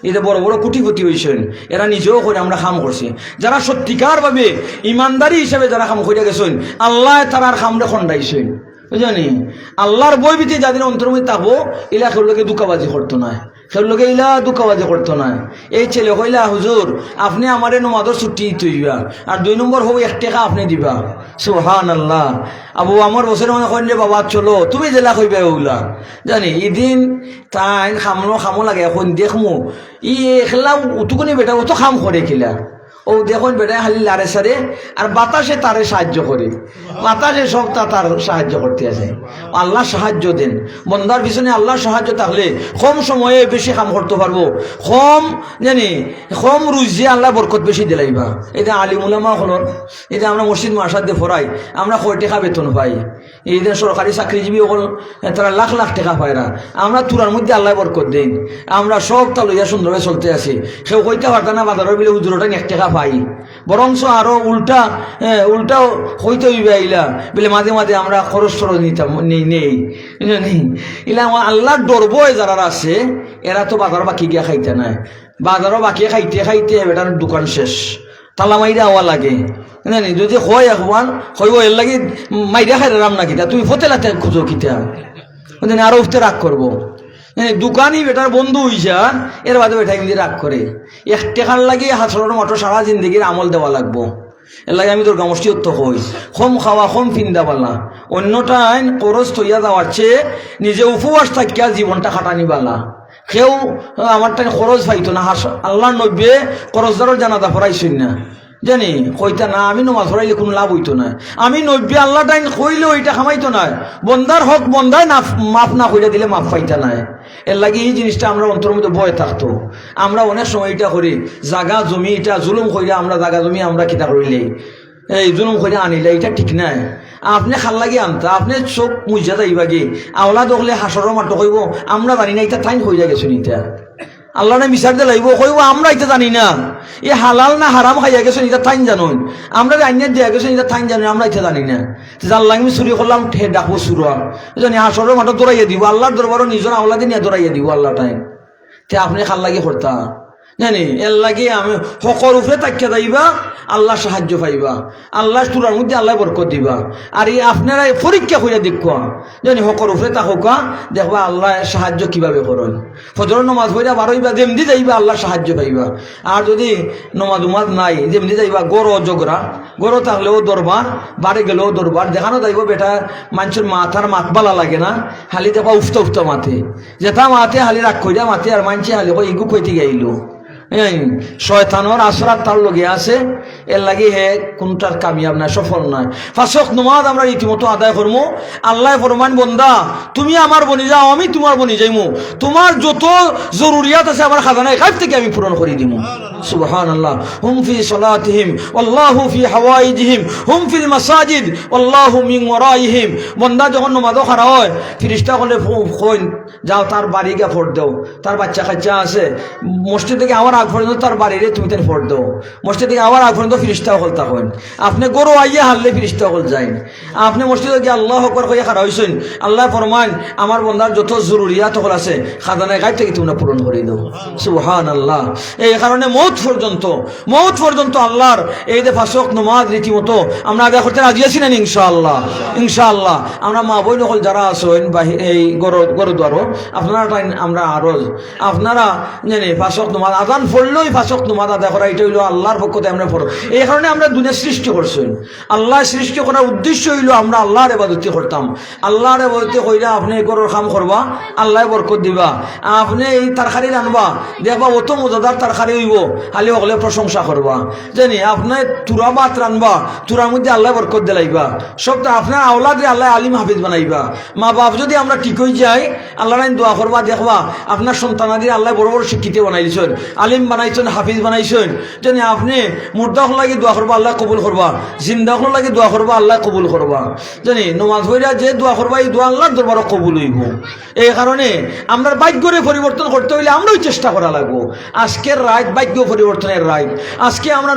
এদের বড় বড় কোটিপতি হয়েছেন, এরা নিজেও করে আমরা খাম করছি। যারা সত্যিকার ভাবে ইমানদারি হিসেবে যারা খাম করিয়া গেছেন, আল্লাহ তারার খামরে খন্ডাইছেন, বুঝলি? আল্লাহর বই বিধি যাদের অন্তর্মধ্যে থাকবো, এলা কেউ লোকে দুঃখাবাজি করতো না, কেউ লোকে ইলা দুঃখাবাজি করতো না। এই ছেলে কইলা হুজুর আপনি আমার নমাজের ছুটি দিবা, আর 2 নম্বর হবো 1 টাকা আপনি দিবা। সুবহানাল্লাহ। আবু আমার বছরে মনে করেন যে বাবা চলো তুমি জেলা কইবা ওগুলা জানি। এদিন তাই খামো লাগে, এখন দেখমু ই খেলা উতুকুনি বেটা ও তো খাম করে খেলা। ও দেখুন বেটা খালি লারে সারে, আর বাতাসে তারে সাহায্য করে, বাতাসে সব তার সাহায্য করতে আছে। আল্লাহ সাহায্য দেন বন্দার পিছনে, আল্লাহ সাহায্য থাকলে কম সময়ে বেশি কাম করতে পারবো, কম রুজি আল্লাহ বরকত বেশি দিলাইবা। এটা আলিম উলামা হলর, এটা আমরা মসজিদ মাসাদ দিয়ে ফরাই, আমরা 1 টাকা বেতন পাই। এই যে সরকারি চাকরিজীবী হল তারা লাখ লাখ টাকা পায় না, আমরা তুরার মধ্যে আল্লাহ বরকত দেন, আমরা সব তা লইয়া সুন্দরভাবে চলতে আছি। কেউ কইতে পারত না বাজারের বিলে হুজুরটা 1 টাকা পাই, বরংস আরো উল্টা হইতে হইবে আইলা বলে মাঝে মাঝে আমরা খরচ নিতাম নেই। ইলা আল্লাহর ডরবয় যারা আছে, এরা তো বাজার বাকি গিয়া খাইতে নাই, বাজারও বাকি খাইতে খাইতে বেটার দোকান শেষ, তালা মাইরা হওয়া লাগে। যদি হয় এখন হইব এর লাগে মাইরা খাই রাম না কিতা, তুমি ফতেলাতে খুঁজো কিতা, আরো উঠতে রাগ করবো। দোকানই বেটার বন্ধু হইছা, এর বাদে বেটা কিন্তু রাগ করে। 1 টাকার লাগে হাসরের মতো সারা জিন্দগির আমল দেওয়া লাগবো। এর লাগে আমি তোর গামষ্টি অর্থ হই, কম খাওয়া কম ফিন্দা পালা, অন্যটাই খরচ থইয়া যাওয়ার চেয়ে নিজে উপবাস থাকিয়া জীবনটা খাটানি বালা। কেউ আমার টাইম খরচ পাইতো না, আল্লাহর নব্বে খরচদারও জানাজা পড়াইছেন না, জানি কইতা না আমি নমাজ পড়াইলে কোনো লাভ হইতো না, আমি নব্বী আল্লাহ টাইম কইলেও এটা খামাইতো না, বন্দার হক বন্দায় না মাফ না কইরা দিলে মাফ পাইতা নাই। এর লাগে এই জিনিসটা আমরা অন্তরের মধ্যে ভয় থাকতো। আমরা অনেক সময় এটা করি, জাগা জমি এটা জুলুম কইরা আমরা জাগা জমি আমরা কিতা করিলে এই জুলুম করে আনিলে এটা ঠিক নাই। আপনি খাল লাগি আনতা আপনি চোখ মুজা যাইবা গে আওলা দেখলে হাসরের মাঠ কইব আমরা জানি না, এটা টাইম হয়ে যায় গেছেন, এটা আল্লাহ না বিচার দিয়ে লাগবো কইব আমরা এটা জানি না, এ হালাল না হারাম খাইয়া গেছেন এটা টাইম জানুন, আমরা আইনের দিয়া গেছেন এটা টাইম জানি আমরা এটা জানি না। জানলাম আমি চুরি করলাম ডাকবো চুরা জানি হাসরের মাঠে দৌড়াইয়া দিব, আল্লাহর দরবারও নিজের আওলাদে নিয়ে দৌড়াইয়া দিব আল্লাহ টাইম। তে আপনি খাল লাগি করতা জানি এর লাগে আমি হকর উপরে তাকিয়া যাইবা, আল্লাহ সাহায্য পাইবা, আল্লাহ চূড়ার মধ্যে আল্লাহ বরকত দিবা। আর এই আপনারা পরীক্ষা করে দেখবা জানি হকর উপরে তাকা দেখবা আল্লাহ সাহায্য কিভাবে করেন। ফজর নমাজ পড়া বারোইবা যেমনি যাইবা আল্লাহ সাহায্য পাইবা। আর যদি নমাজ উমাজ নাই যেমনি যাইবা গড় জগরা, গড় থাকলেও দরবার, বাড়ি গেলেও দরবার, দেখানো যাইব বেটা মানুষের মাথার মাতবালা লাগে না, হালি দেখবা উফতা উফতা মাথে যেটা মাথে হালি রাগ কইরা মাথে, আর মানছে হালি কই ইগু কইতে গাইলো শয়তানোর আশ্রাত তার লগে আছে। এর লাগে হে কোনটার কামিয়াব না, সফল নয়। ফাঁসক নমাজ আমরা রীতিমতো আদায় করবো। আল্লাহ ফরমান বন্দা তুমি আমার বনি যাও আমি তোমার বনি যাইমু, তোমার যত জরুরিয়াত আছে আমার খাজানায় গায়ব থেকে আমি পূরণ করে দিব। সুবহানাল্লাহ। হুম ফি সালাতিহিম ওয়াল্লাহু ফি হাওয়াইজিহিম হুম ফিল মাসাজিদ ওয়াল্লাহু মিন ওয়ারাইহিম। বন্দা যখন নামাজও খাড়া হয় ফেরেশতা বলে কইন যাও তার বাড়ি গিয়ে ফোট দাও, তার বাচ্চা কাচ্চা আছে মসজিদ থেকে আমার আগ পর্যন্ত তার বাড়িরে তুমি তার ফোট দাও, মসজিদ থেকে আমার আগ পর্যন্ত ফেরেশতা হল তখন আপনি গরু আইয়া হারলে ফেরেশতা হল যায়। আপনি মসজিদে গিয়ে আল্লাহু আকবার কইয়া খাড়া হইছেন, আল্লাহ ফরমান আমার বন্দার যত জরুরিয়াত হল আছে খাজানায় গায়ব থেকে তোমরা পূরণ করে দাও। সুবহানাল্লাহ। এই কারণে মৌত পর্যন্ত আল্লাহর এই যে ফাঁসক নমাজ রীতিমতো আমরা আগে করতে রাজি আছি না ইনশাআল্লাহ। ইনশাআল্লাহ আমরা মা বই নকল যারা আছেন এই গরুদ্বারও আপনারা আমরা আরজ আপনারা জানি ফাঁসক নমাজ আজান পড়লেই ফাঁসক নমাজ আদায় করা এটা হইলো আল্লাহর পক্ষতে আমরা পড়ো। এই কারণে আমরা দুনিয়া সৃষ্টি করছেন, আল্লাহ সৃষ্টি করার উদ্দেশ্য হইলো আমরা আল্লাহর ইবাদতি করতাম। আল্লাহর ইবাদতি কইরা আপনি গরুর কাম করবা আল্লাহ বরকত দিবা, আপনি এই তরকারি রানবা দেখবা অত মজাদার তরকারি হইব খালি হলে প্রশংসা করবা। জানি আপনার তুরা ভাত রানবা তুরার মধ্যে আল্লাহ বরকত দিলাইবা, সবটা আপনার আওলাদে আল্লাহ আলিম হাফিজ বানাইবা। মা বাপ যদি আমরা ঠিক হয়ে যাই আল্লাহ দোয়া করবা দেখবা আপনার সন্তানাদি আল্লাহ বড় বড় শিক্ষিত বানাইছেন, আলিম বানাইছেন, হাফিজ বানাইছেন। জানি আপনি মুর্দা হল লাগে দোয়া করবা আল্লাহ কবুল করবা, জিন্দা হল লাগে দোয়া করবা আল্লাহ কবুল করবা। জানি নমাজ পড়া যে দোয়া করবা এই দোয়া আল্লাহ দরবার কবুল হইব। এই কারণে আমরা ভাগ্যরে পরিবর্তন করতে হইলে আমরাই চেষ্টা করা লাগবো। আজকের রাত ভাগ্য পরিবর্তনের রাত। আজকে আমরা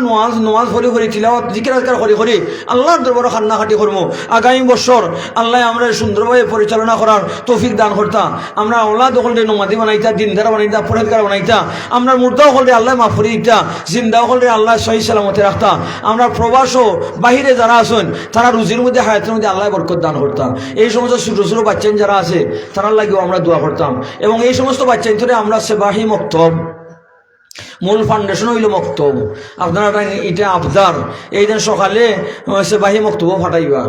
নমাজ পড়ি তিলাওয়াত জিকির আজকার করি আল্লাহর দরবারে কান্নাকাটি করবো। আগামী বছর আল্লাহ আমরা সুন্দরভাবে পরিচালনা করার তৌফিক দান করতা। আমরা আওলাদ হলরে নমাজি বানাইতা, দিনদার বানাইতা, পরেজগার বানাইতা। আমরা মুর্দা হলরে আল্লাহ মাফ করে দিতা, জিন্দা হলরে আল্লাহ সহি সালামতে রাখতা। আমরা প্রবাসও বাহিরে যারা আছেন তারা রুজির মধ্যে হায়াতের মধ্যে আল্লাহ বরকত দান করতাম। এই সমস্ত ছোট ছোট বাচ্চা যারা আছে তারার লাগেও আমরা দোয়া করতাম। এবং এই সমস্ত বাচ্চা ধরে আমরা সেবাহি মক্তব মূল ফাউন্ডেশন হইল মক্তব। আপনারা এটা আবদার এই দিন সকালে সেবাহি মক্তব ফাটাইবা।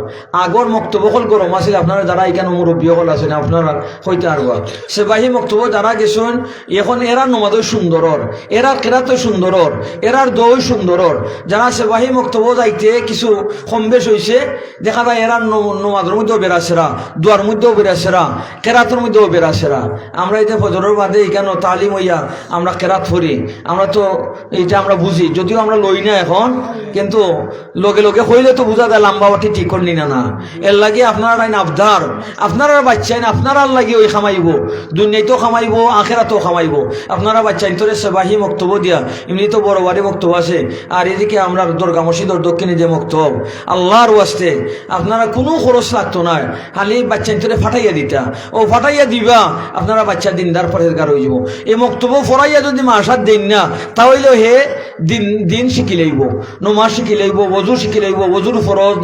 আগর মক্তব হল গরম আছিল, আপনারা যারা এখানে মুরব্বী হল আছেন আপনারা হইতে পারবা। সেবাহি মক্তব যারা গেছেন এখন এরা নমাদ সুন্দরর, এরা কেরাত সুন্দরর, এরার দই সুন্দরর। যারা সেবাহি মক্তব যাইতে কিছু কম বেশ হয়েছে দেখা যায় এরা নমাদের মধ্যেও বেড়াছেরা, দুয়ার মধ্যেও বেড়াছেরা, কেরাতের মধ্যেও বেড়াছেরা। আমরা এই যে ফজরের বাদে এখানে তালিম হইয়া আমরা কেরাত করি, আমরা তো এইটা আমরা বুঝি, যদিও আমরা লই না এখন, কিন্তু লগে লগে হইলে তো বুঝা যায় লাম্বাবাটি ঠিক করলি না। এর লাগে আপনারা আইন আবদার, আপনারা বাচ্চাইন আপনারা লাগে ওই খামাইব, দুনিয়াতেও খামাইব আখেরাতেও খামাইব। আপনারা বাচ্চাইন তোরে সেবাহি মক্তব দিয়া এমনি তো বড় বাড়ি মক্তব আছে, আর এদিকে আমরা দরগা মসজিদর দক্ষিণে যে মক্তব আল্লাহর ওয়াস্তে আপনারা কোনো খরচ লাগতো না, খালি বাচ্চাইন তোরে ফাটাইয়া দিতা ও ফাটাইয়া দিবা আপনারা বাচ্চা দিনদার পরেজগার হয়ে যাব। এই মক্তব ফরাইয়া যদি মাসার দিন না তাহলে হে দিন শিখি লইব, নমাজ শিখি লইব, ওযু শিখি লইব, ওযুর ফরজ,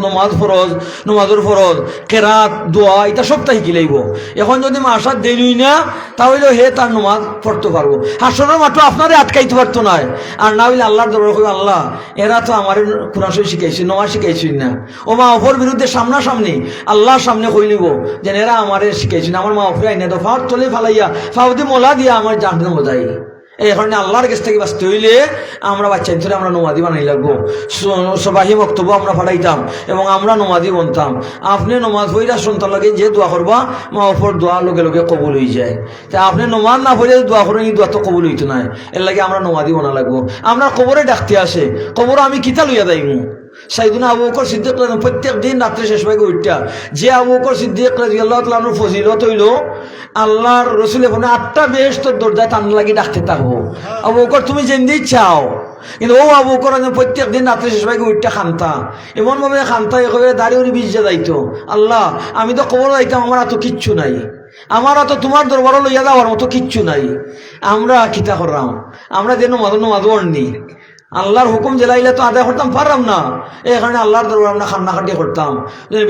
নমাজের ফরজ, কেরাত, দোয়া এটা সবটা শিখি লইব। এখন যদি মাসার দেরি না তাহলে হে তার নমাজ পড়তে পারবো। হাসরের মাঠে আপনারে আটকাইতে পারতো না। আর না হইলে আল্লাহর দরবারে কইব আল্লাহ এরা তো আমার কোরআন শরীফ শিখাইছে, নমাজ শিখাইছেন না। ও মা অপর বিরুদ্ধে সামনাসামনি আল্লাহর সামনে কই নিব যে এরা আমারে শিখাইছেন, আমার মা অপরে আইনা তো ফাওয়ার তলে ফালাইয়া ফাউদি মোলা দিয়া আমার জাহান্নামে যাই। এই কারণে আল্লাহর কাছ থেকে বাঁচতে হইলে আমরা বাচ্চা ধরে আমরা নমাদি বানাই লাগবো। সবাহি বক্তব্য আমরা ফাটাইতাম এবং আমরা নমাদি বনতাম। আপনি নমাজ পড়িয়া সন্তান লাগে যে দোয়া করবা মা ওপর দোয়া লগে লগে কবুল হয়ে যায়। তা আপনি নমাজ না পড়িয়া দোয়া করেন, এই দোয়া তো কবুল হইতো না। এর লাগে আমরা নমাদি বনা লাগবো। আমরা কবরে ডাকতে আসে, কবর আমি কিতা লইয়া যাইমু। সাইদুনা আবু বকর সিদ্দিক প্রত্যেক দিন রাত্রে শেষ ভাগে উঠটা, যে আবু বকর সিদ্দিক রাদিয়াল্লাহু তাআলা আনহু ফজিলত হইল আল্লাহর রসুল এখন 8টা বেহেশতের দরজায় টান লাগি ডাকতে থাকবো, আবু বকর তুমি যেমনি চাও। কিন্তু ও আবু বকর প্রত্যেক দিন রাত্রে শেষ ভাগে উঠটা খান্তা, এমন ভাবে খান্তা এভাবে দাঁড়িয়ে উড়ি বিজা যাইতো। আল্লাহ আমি তো কবর যাইতাম, আমার এত কিচ্ছু নাই, আমার তো তোমার দরবারও লইয়া যাওয়ার মতো কিচ্ছু নাই। আমরা কিতা করলাম, আমরা যেন মাদু অন্যি আল্লাহর হুকুম জেলাইলে তো আদায় করতাম পারলাম না। এই কারণে আল্লাহর দরবার আমরা খান্নাখাটি করতাম।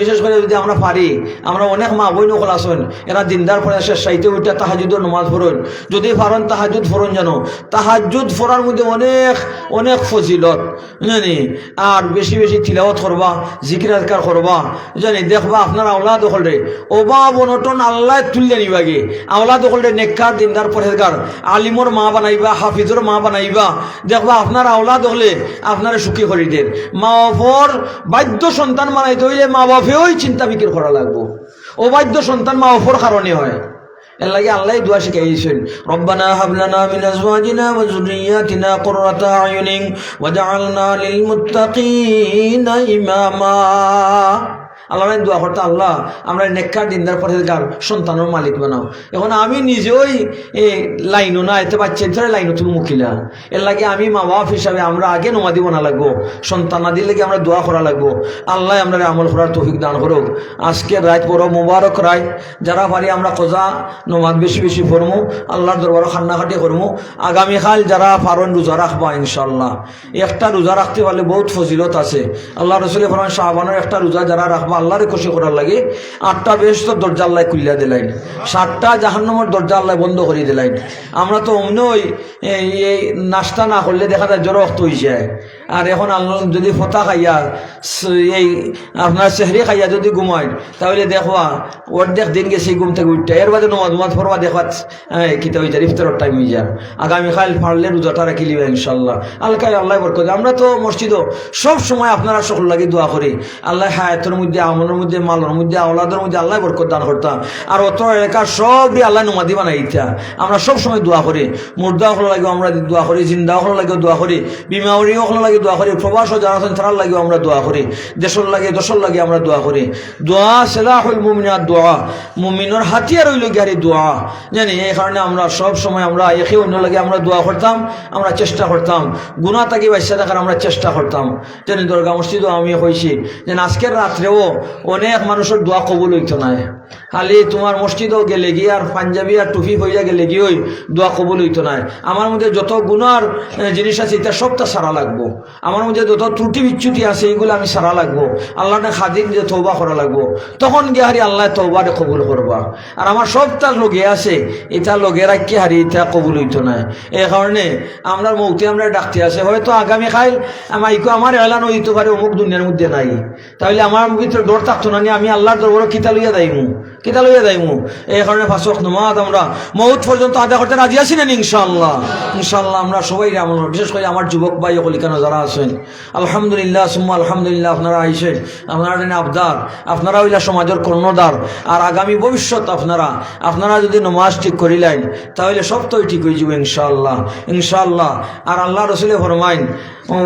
বিশেষ করে যদি আমরা পারি, আমরা অনেক মা বই নকল আসেন, এরা দিনদার পরে শেষ সাইতে উঠে তাহাজুদের নমাজ পড়েন। যদি পারেন তাহাজুদ ফরন জানো, তাহাজুদ ফরার মধ্যে অনেক অনেক ফজিলত জানি। আর বেশি বেশি তিলাওয়াত করবা, জিকির আজকার করবা জানি। দেখবা আপনার আওলাদ হলে অভাব অনটন আল্লাহ তুললে নিবাগে। আওলাদ হলে নেককার দিনদার পরেজগার আলিমর মা বানাইবা, হাফিজর মা বানাইবা। দেখবা আপনার আওলাদ হলে আপনারা সুখী করে দেন। মা বাপর বাধ্য সন্তান বানাইতে হইলে মা বাপেও চিন্তা বিক্রি করা লাগবো। অবাধ্য সন্তান মা বাপর কারণে হয়। এর লাগে আল্লাহ দোয়া শিখাইছেন, রব্বানা হাব লানা মিন আজওয়াজিনা ওয়া যুররিয়াতিনা কুররাতা আয়ুনিন ওয়াজআলনা লিল মুত্তাকিনা ইমামা। আল্লাহ দোয়া করতে, আল্লাহ আমরা নেককার দিনদার পরেজগার সন্তানের মালিক বানাও। এখন আমি নিজেই লাইনও না এতে বাচ্চা ধরে লাইনও তুমি মুখিলা। এর লাগে আমি মা বাপ হিসাবে আমরা আগে নমাদি বানা লাগবো, সন্তান আদির লাগে আমরা দোয়া করা লাগবো। আল্লাহ আমরা আমল করার তৌফিক দান করুক। আজকের রাত বড় মুবারক রাত, যারা পারি আমরা কজা নমাজ বেশি বেশি পড়মু, আল্লাহর দরবার খান্নাখাটি করমু। আগামীকাল যারা পারেন রোজা রাখবা ইনশাল্লাহ। একটা রোজা রাখতে পারলে বহুত ফজিলত আছে। আল্লাহ রসুল ফরমান শাবানের একটা রোজা যারা রাখবা আল্লাহরে খুশি করার লাগে 8টা বেহেশতের দরজা আল্লাহ খুলিয়া দিলেন, 7টা জাহান্নামের দরজা আল্লাহ বন্ধ করে দিলেন। আমরা তো অমনই এই নাস্তা না করলে দেখা যায় জ্বর রক্ত হয়ে যায়। আর এখন আল্লাহ যদি ফতা খাইয়া এই আপনার সেহরি খাইয়া যদি ঘুমায়, তাহলে দেখবা অর্ধেক দিন গেছে ঘুম থেকে উঠতে, এর বাদে নমাজ পড়বা দেখবা কিতা হয়ে যায়, ইফতারের টাইম হয়ে যায়। আগামীকাল পারলে রোজাটা রাখি লিবা ইনশাল্লাহ। আল্লাহ বরকত। আমরা তো মসজিদও সব সময় আপনারা সকল লাগে দোয়া করি, আল্লাহ হায়াতের মধ্যে, আমলের মধ্যে, মালের মধ্যে, আওলাদের মধ্যে আল্লাহ বরকত দান করতাম। আর অত এলাকার সবই আল্লাহ নমাদি বানাই দিতা। আমরা সব সময় দোয়া করি, মুর্দা হলো লাগে আমরা দোয়া করি, জিন্দা হলো লাগে দোয়া করি, বিমারি হলো লাগে দোয়া করি, প্রবাস যারা আছেন তারার লাগে আমরা দোয়া করি, দেশের লাগে দশের লাগে আমরা দোয়া করি। দোয়া সেলাহুল মুমিনাত, দোয়া মুমিনের হাতিয়ার হইল গিয়ারি দোয়া জানি। এই কারণে আমরা সব সময় আমরা একে অন্য লাগে আমরা দোয়া করতাম, আমরা চেষ্টা করতাম গুনাহ থেকে বাঁচিয়ে থাকার আমরা চেষ্টা করতাম জানি। দরগা মসজিদও আমি কইছি যে আজকের রাত্রেও অনেক মানুষের দোয়া কবুল হইতো না। খালি তোমার মসজিদও গেলে গিয়ে আর পাঞ্জাবি আর টুপি হইয়া গেলে গিয়ে ওই দোয়া কবুল হইতো না। আমার মধ্যে যত গুনার জিনিস আছে এটা সবটা সারা লাগবো, আমার মধ্যে যত ত্রুটি বিচ্যুতি আছে এইগুলো আমি সারা লাগবো, আল্লাহটা খাদিম যে তওবা করা লাগবো, তখন গিয়ে হারি আল্লাহ তওবারে কবুল করবা। আর আমার সবটা লগে আছে, এটা লগে রাখি হারি এটা কবুল হইতো না। এই কারণে আমরা মৌতে আমরা ডাকতে আছে, হয়তো আগামীকাল আমার এলান হইতে পারে অমুক দুনিয়ার মধ্যে নাই, তাহলে আমার ভিতরে ডর থাকতো না, আমি আল্লাহর দরবারে কিতা লইয়া যাইমু, কিতা লইয়া যাইমু। এই কারণে 5 ওয়াক্ত নামাজ আমরা মউত পর্যন্ত আদায় করতে রাজি আছি না ইনশাআল্লাহ। ইনশাআল্লাহ আমরা সবাই আমল, বিশেষ করে আমার যুবক ভাই কলিকানো যারা আছেন, আলহামদুলিল্লাহ সুম্মা আলহামদুলিল্লাহ, আপনারা আইসেন, আপনারা আবদার, আপনারা হইলা সমাজের কর্ণধার। আর আগামী ভবিষ্যৎ আপনারা যদি নমাজ ঠিক করিলেন তাহলে সব তো ঠিক হয়ে যাবে ইনশাআল্লাহ, ইনশাআল্লাহ। আর আল্লাহ রসুলে ফরমাইন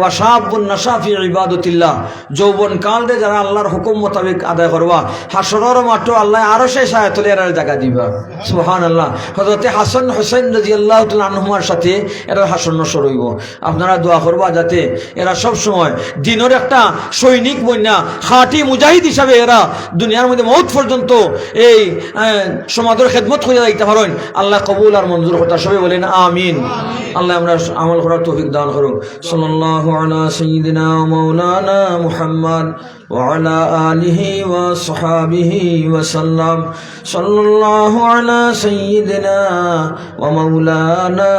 ওয়াশাবুন নাশা ফি ইবাদাতিল্লাহ, যৌবন কালে যারা আল্লাহর হুকুম মোতাবেক আদায় করবা, হাসরের মাঠে আল্লাহ আরো সেই সায়াতলে এর জায়গা দিবা। সুবহানাল্লাহ। হযরতে হাসান হুসাইন রাদিয়াল্লাহু তাআলা আনহুমার সাথে এরা হাসন নসর হইব। আপনারা দোয়া করবা যাতে এরা সব সময় দিনের একটা সৈনিক বন্যা খাঁটি মুজাহিদ হিসাবে এরা দুনিয়ার মধ্যে মউত পর্যন্ত এই সমাজের খেদমত করে যাইতে পারেন। আল্লাহ কবুল আর মঞ্জুর কথা সবাই বলেন আমিন। আল্লাহ আমরা আমল করার তৌফিক দান করুন। সাল্লাল্লাহু আলা সাইয়্যিদিনা ওয়া মাওলানা মুহাম্মদ ওয়া আলা আলিহি ওয়া সাহবিহি ওয়া সাল্লাম। সাল্লাল্লাহু আলা সাইয়্যিদিনা ওয়া মাওলানা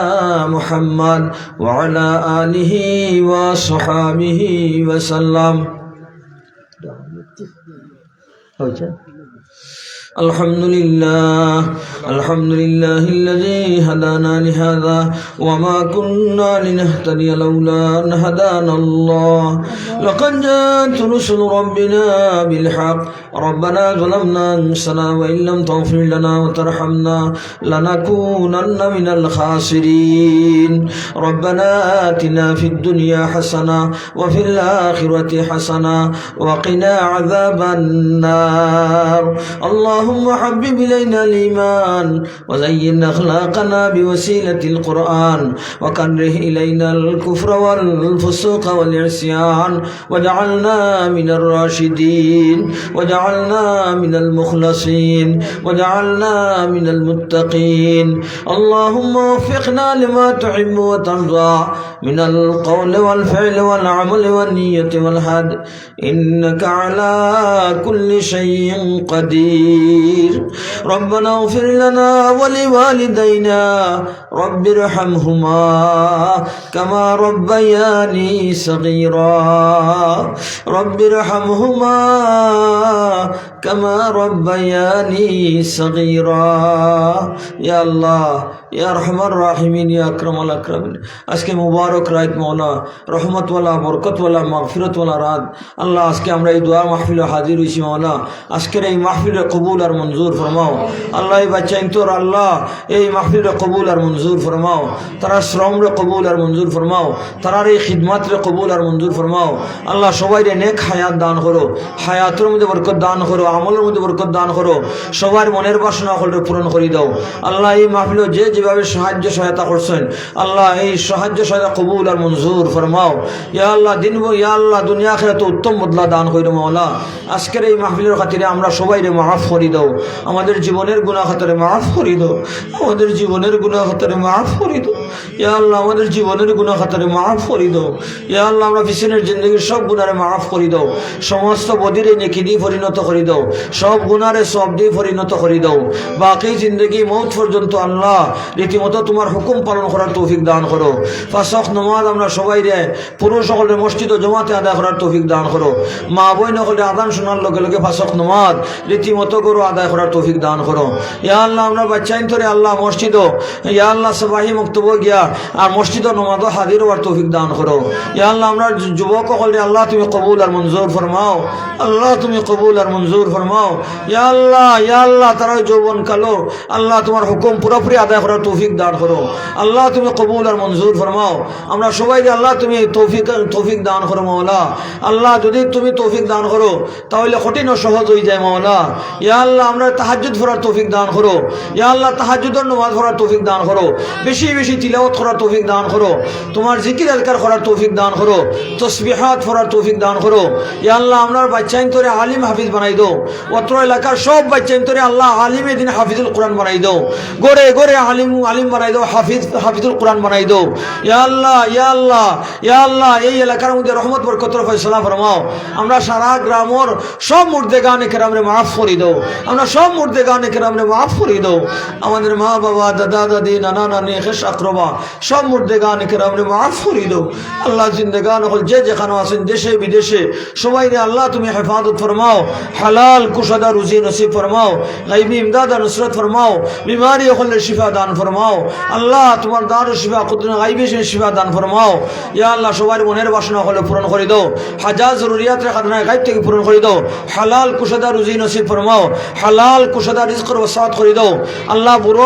মুহাম্মদ ওয়া আলা আলিহি ওয়া সাহবিহি ওয়া সাল্লাম। الحمد لله الذي هدانا لهذا وما كنا لنهتدي لولا أن هدانا الله لقد جاءت رسل ربنا بالحق ربنا ظلمنا أنفسنا وإن لم تغفر لنا وترحمنا لنكونن من الخاسرين ربنا آتنا في الدنيا حسنة وفي الآخرة حسنة وقنا عذاب النار اللهم حبب إلينا الإيمان وزين أخلاقنا بوسيلة القرآن وكره إلينا الكفر والفسوق والعصيان واجعلنا من الراشدين واجعلنا من المخلصين واجعلنا من المتقين اللهم وفقنا لما تحب وترضى من القول والفعل والعمل والنية والهدي إنك على كل شيء قدير ربنا اغفر لنا ولوالدينا رب ارحمهما كما ربياني صغيرا رب ارحمهما كما ربياني صغيرا يا الله يا أرحم الراحمين يا أكرم الأكرمين আজকে মুবারক রাত মাওলা রহমত ওয়ালা বরকত ওয়ালা মাগফিরাত ওয়ালা রাত আল্লাহ আজকে আমরা এই দোয়া মাহফিলে হাজির হইছি মাওলা আজকের এই মাহফিলে কবুল আর মঞ্জুর ফরমাও আল্লাহ এই বাচ্চাইন তোর আল্লাহ এই মাহফিলে কবুল আর মঞ্জুর ফরমাও তারা শ্রম রে কবুল আর মঞ্জুর ফরমাও তারার এই খিদমত রে কবুল আর মঞ্জুর ফরমাও আল্লাহ সবাই রে নেক হায়াত দান করো হায়াতের মধ্যে বরকত দান করো আমলের মধ্যে বরকত দান করো সবার মনের বাসনা হলরে পূরণ করে দাও আল্লাহ এই মাহফিলে যে যেভাবে সাহায্য সহায়তা করছেন আল্লাহ এই সাহায্য সহায়তা কবুল আর মঞ্জুর ফরমাও ইয়া আল্লাহ দিন ইয়া আল্লাহ দুনিয়া আখিরাতে উত্তম বদলা দান কইরো মাওলা আজকের এই মাহফিলের খাতিরে আমরা সবাই রে মাফ করে দাও আমাদের জীবনের গুনাহ খাতিরে মাফ করে দাও আমাদের জীবনের গুনাহ খাতিরে মাফ করে দাও ইয়া আল্লাহ আমাদের জীবনের গুনাহ খাতিরে মাফ করে দাও ইয়া আল্লাহ আমরা পিছনের জিন্দেগীর সব গুনাহে মাফ করে দাও সমস্ত বদিরে নেকি দিয়ে পরিণত করে দাও সব গুনাহে সব দিয়ে পরিণত করে দাও বাকি জিন্দেগি মৌত পর্যন্ত আল্লাহ রীতিমতো তোমার হুকুম পালন করার তৌফিক দান করো পাঁচ ওয়াক্ত নামাজ আমরা সবাই রে পুরুষ সকলের মসজিদ ও জমাতে আদায় করার তৌফিক দান করো মা বই নকলে আদান শোনার লগে লগে পাঁচ ওয়াক্ত নামাজ রীতিমতো করো আদায় করার তৌফিক দান করো ইয়া আল্লাহ আমরা বাচ্চাইন তোরে আল্লাহ মসজিদ ইয়া আল্লাহ সবাহি মুক্তব গিয়া আর মসজিদ ও নামাজ হাজির হওয়ার তৌফিক দান করো ইয়া আল্লাহ আমরা যুবক সকলে আল্লাহ তুমি কবুল আর মঞ্জুর ফরমাও আল্লাহ তুমি কবুল আর মঞ্জুর ফরমাও ইয়া আল্লাহ তারা যৌবন কালো আল্লাহ তোমার হুকুম পুরোপুরি আদায় করার তৌফিক দান করো আল্লাহ তুমি কবুল আর মঞ্জুর ফরমাও আমরা সবাই আল্লাহ তুমি তৌফিক দান করো মাওলা আল্লাহ যদি তুমি তৌফিক দান করো তাহলে কঠিন ও সহজ হয়ে যায় মাওলা ইয়া আল্লাহ আমরা তাহাজ্জুদ পড়ার তৌফিক দান করো ইয়া আল্লাহ তাহাজ্জুদের নামাজ পড়ার তৌফিক দান করো বেশি বেশি তিলাওয়াত করার তৌফিক দান করো তোমার জিকির আজকার করার তৌফিক দান করো তাসবিহাত পড়ার তৌফিক দান করো ইয়া আল্লাহ আমরার বাচ্চাইন তোরে আলিম হাফিজ বানাই দাও অত্র এলাকার সব বাচ্চাইন তোরে আল্লাহ আলিমে দিন হাফিজুল কোরআন বানাই দাও গড়ে গড়ে আলিম বানাই দাও হাফিজুল কোরআন বানাই দাও ইয়া আল্লাহ এই এলাকার মধ্যে রহমত বরকতের ফয়সালা ফরমাও আমরা সারা গ্রামের সব মুর্দেগানে কেরামরে মাফ করে দাও আমরা সব মুর্দেগানে কেরামরে মাফ করে দাও আমাদের মা বাবা দাদা দাদি নানা নানি খেস আকরবা সব মুর্দেগানে কেরামরে মাফ করে দাও আল্লাহ জিন্দেগান হল যে যেখানে আছেন দেশে বিদেশে সবাই রে আল্লাহ তুমি হেফাজত ফরমাও হালাল কুশাদা রুজি নসিব ফরমাও গাইবি ইমদাদ আর নুসরত ফরমাও বিমারি হলে শিফা দান ফরমাও আল্লাহ তোমার দার শিফা কুদরত গাইবি শিফা দান ফরমাও ইয়া আল্লাহ সবার মনের বাসনা হলে পূরণ করে দাও হাজার জরুরিয়াত রে খাজনায়ে গায়ব থেকে পূরণ করে দাও হালাল কুশাদা রুজি নসিব ফরমাও হালাল কুশাদা রিজকের ওয়াসাত করে দাও আল্লাহ বুড়ো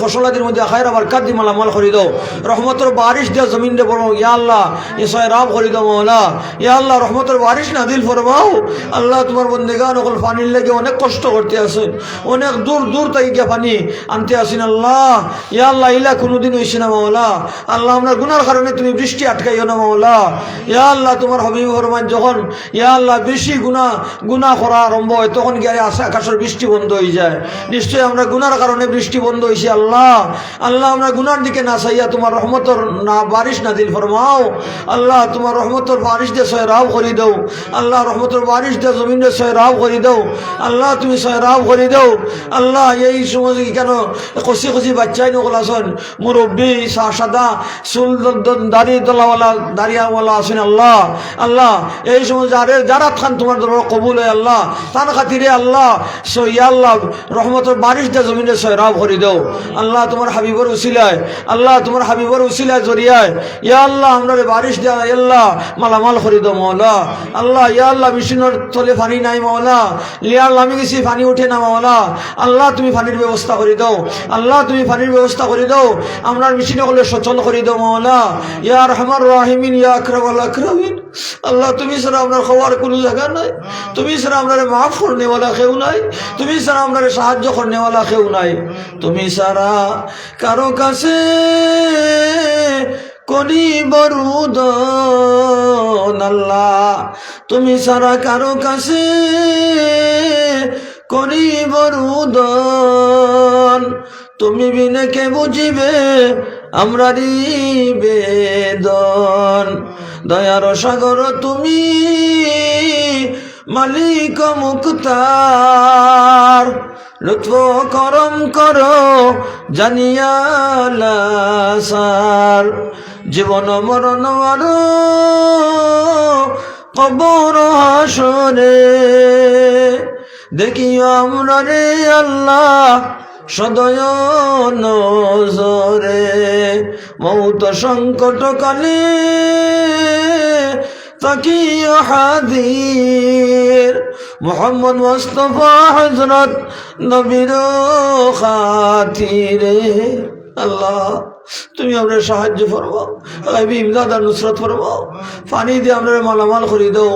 ফসলাদির মধ্যে খায়র বরকত দি মালামাল করে দাও রহমতের বারিশ দিয়া জমিন দে বড় ইয়া আল্লাহ ইসায় রাব করে দাও মাওলা ইয়া আল্লাহ রহমতের বারিশ নাজিল ফরমাও আল্লাহ তোমার বন্দেগান ওগুলো পানির লেগে অনেক কষ্ট করতে আছেন অনেক দূর দূর থেকে গিয়ে পানি আনতে আসেন আল্লাহ ইয়া আল্লাহ ইলা কোনোদিন হইছে না মাওলা আল্লাহ আমরা গুনার কারণে তুমি বৃষ্টি আটকাইও না মাওলা ইয়া আল্লাহ তোমার হাবিব ফরমান যখন ইয়া আল্লাহ বেশি গুনাহ করা আরম্ভ হয় তখন গিয়ে আকাশের বৃষ্টি বন্ধ হয়ে যায় নিশ্চয়ই আমরা গুনার কারণে বৃষ্টি বন্ধ হয়েছে আল্লাহ আমরা গুনার দিকে না সাইয়া তোমার রহমতর না বারিশ নাজিল ফরমাও আল্লাহ তোমার রহমতর বারিশ দিয়ে সয়রাব করে দাও আল্লাহ রহমতর বারিশ দিয়ে জমিন দিয়ে সয়রাব করে দাও আল্লাহ তুমি সয়রাব করে দাও আল্লাহ এই সময় কেন কষি কষি বাচ্চাই নকল আসেন মুরব্বী সাদা চুল দাড়ি দলাওয়ালা দাড়িয়াওয়ালা আছেন আল্লাহ আল্লাহ এই সময় যারা খান তোমার দরবার কবুল হয় আল্লাহ তার খাতিরে আল্লাহ ইয়া আল্লাহ রহমতের বারিশ দিয়ে জমিনে সয়রাব করে দাও আল্লাহ তোমার হাবিবর উসিলায় আল্লাহ তোমার হাবিবর উসিলায় জরিয়ায় ইয়া আল্লাহ আমরা বারিশ দেওয়া আল্লাহ মালামাল করে দাও মৌলা আল্লাহ ইয়া আল্লাহ মেশিনের তলে পানি নাই মৌলা লিয়ার লামি গেছি পানি উঠে না মৌলা আল্লাহ তুমি পানির ব্যবস্থা করে দাও আল্লাহ তুমি পানির ব্যবস্থা করে দাও আমরা মেশিনে হলে সচল করে দাও মৌলা ইয়া রহমান রাহিমিন ইয়া আকরামাল আকরামিন আল্লাহ তুমি ছাড়া আপনার খাওয়ার কোনো জায়গা নাই তুমি ছাড়া আপনার মাফ করনেওয়ালা কেউ নাই তুমি ছাড়া আপনার সাহায্য করনেওয়ালা কেউ নাই তুমি ছাড়া কারো কাছে করিব রুদন আল্লাহ তুমি ছাড়া কারো কাছে করিব রুদন তুমি বিনে কে বুঝিবে আমরা বেদন দয়ার সাগর তুমি মালিক মুক্তার লুৎফ করম করো জানিয়ালা সার জীবন মরণ আর কবর হাসরে দেখিও আমরা রে আল্লাহ সদয় নজরে মৌত সংকট কালে তাকিও হাদির মোহাম্মদ মুস্তাফা হযরত নবীর খাতিরে আল্লাহ তুমি আমরা সাহায্য ফরমাও গায়বী ইমদাদ আর নুসরত ফরমাও পানি দিয়ে আমরা মালামাল করে দাও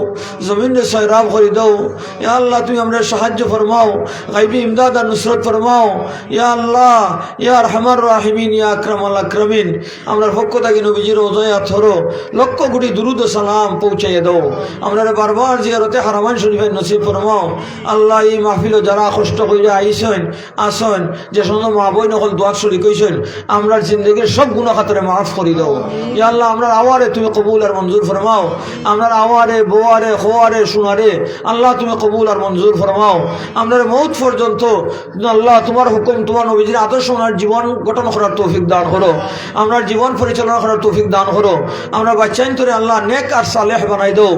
জমিন দিয়ে সয়রাব করে দাও ইয়া আল্লাহ তুমি আমরা সাহায্য ফরমাও গায়বী ইমদাদ আর নুসরত ফরমাও ইয়া আল্লাহ ইয়া আরহামার রাহিমিন ইয়া আকরামাল আকরামিন আমরা পক্ষ থেকে নবীজির ওজয়া থরো লক্ষ কোটি দুরুদ ও সালাম পৌঁছাইয়ে দাও আমরা বারবার জিয়ারতে হারামাইন শরীফের নসিব ফরমাও আল্লাহ এই মাহফিল যারা কষ্ট করে আইসেন আসেন যে সমস্ত মা বই নকল দোয়া শরীক হইছেন আমরা জিন্দগি সব গুনাহ খাতরে মাফ করে দাও ইয়া আল্লাহ আমরা আওয়ারে তুমি কবুল আর মঞ্জুর ফরমাও আমরা আওয়ারে বোয়ারে খোয়ারে শুনারে আল্লাহ তুমি কবুল আর মঞ্জুর ফরমাও আমরা মৌত পর্যন্ত আল্লাহ তোমার হুকুম তোমার নবীজির আদর্শ ওনার জীবন গঠন করার তৌফিক দান করো আমরা জীবন পরিচালনা করার তৌফিক দান করো আমরা বাচ্চাইন তোরে আল্লাহ নেক আর সালেহ বানাই দাও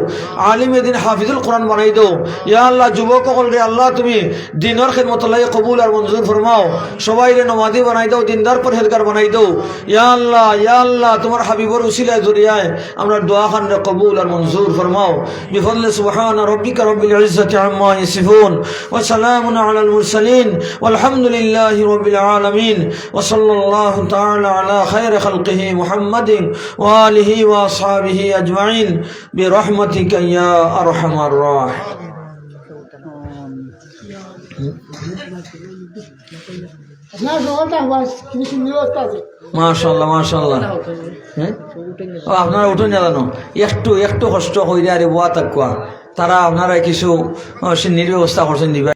আলিম দিন হাফিজুল কোরআন বানাই দাও ইয়া আল্লাহ যুবক সকলরে আল্লাহ তুমি দিনের খিদমত লাগে কবুল আর মঞ্জুর ফরমাও সবাইরে নমাজি বানাই দাও দিনদার পরহেজগার বানাই দাও ইয়া আল্লাহ তোমার হাবিবর উসিলায় জরিয়ায় আমরা দোয়া খানরে কবুল আর মঞ্জুর ফরমাও বিফদলি সুবহানা রাব্বিকা রাব্বিল ইজ্জাতি আম্মা ইয়াসিফুন ওয়া সালামুন আলাল মুরসালিন ওয়ালহামদুলিল্লাহি রাব্বিল আলামিন ওয়া সাল্লাল্লাহু তাআলা আলা খায়রি খালকিহি মুহাম্মাদিন ওয়া আলিহি ওয়া আসহাবিহি আজমাইন বিরহমাতিকা ইয়া আরহামার রাহিমিন মাশাআল্লাহ মাশাআল্লাহ আপনারা উঠে জানো একটু একটু কষ্ট হইলে আরে বোয়া তাকুয়া তারা আপনারা কিছু সিন্নির ব্যবস্থা করছেন দিবা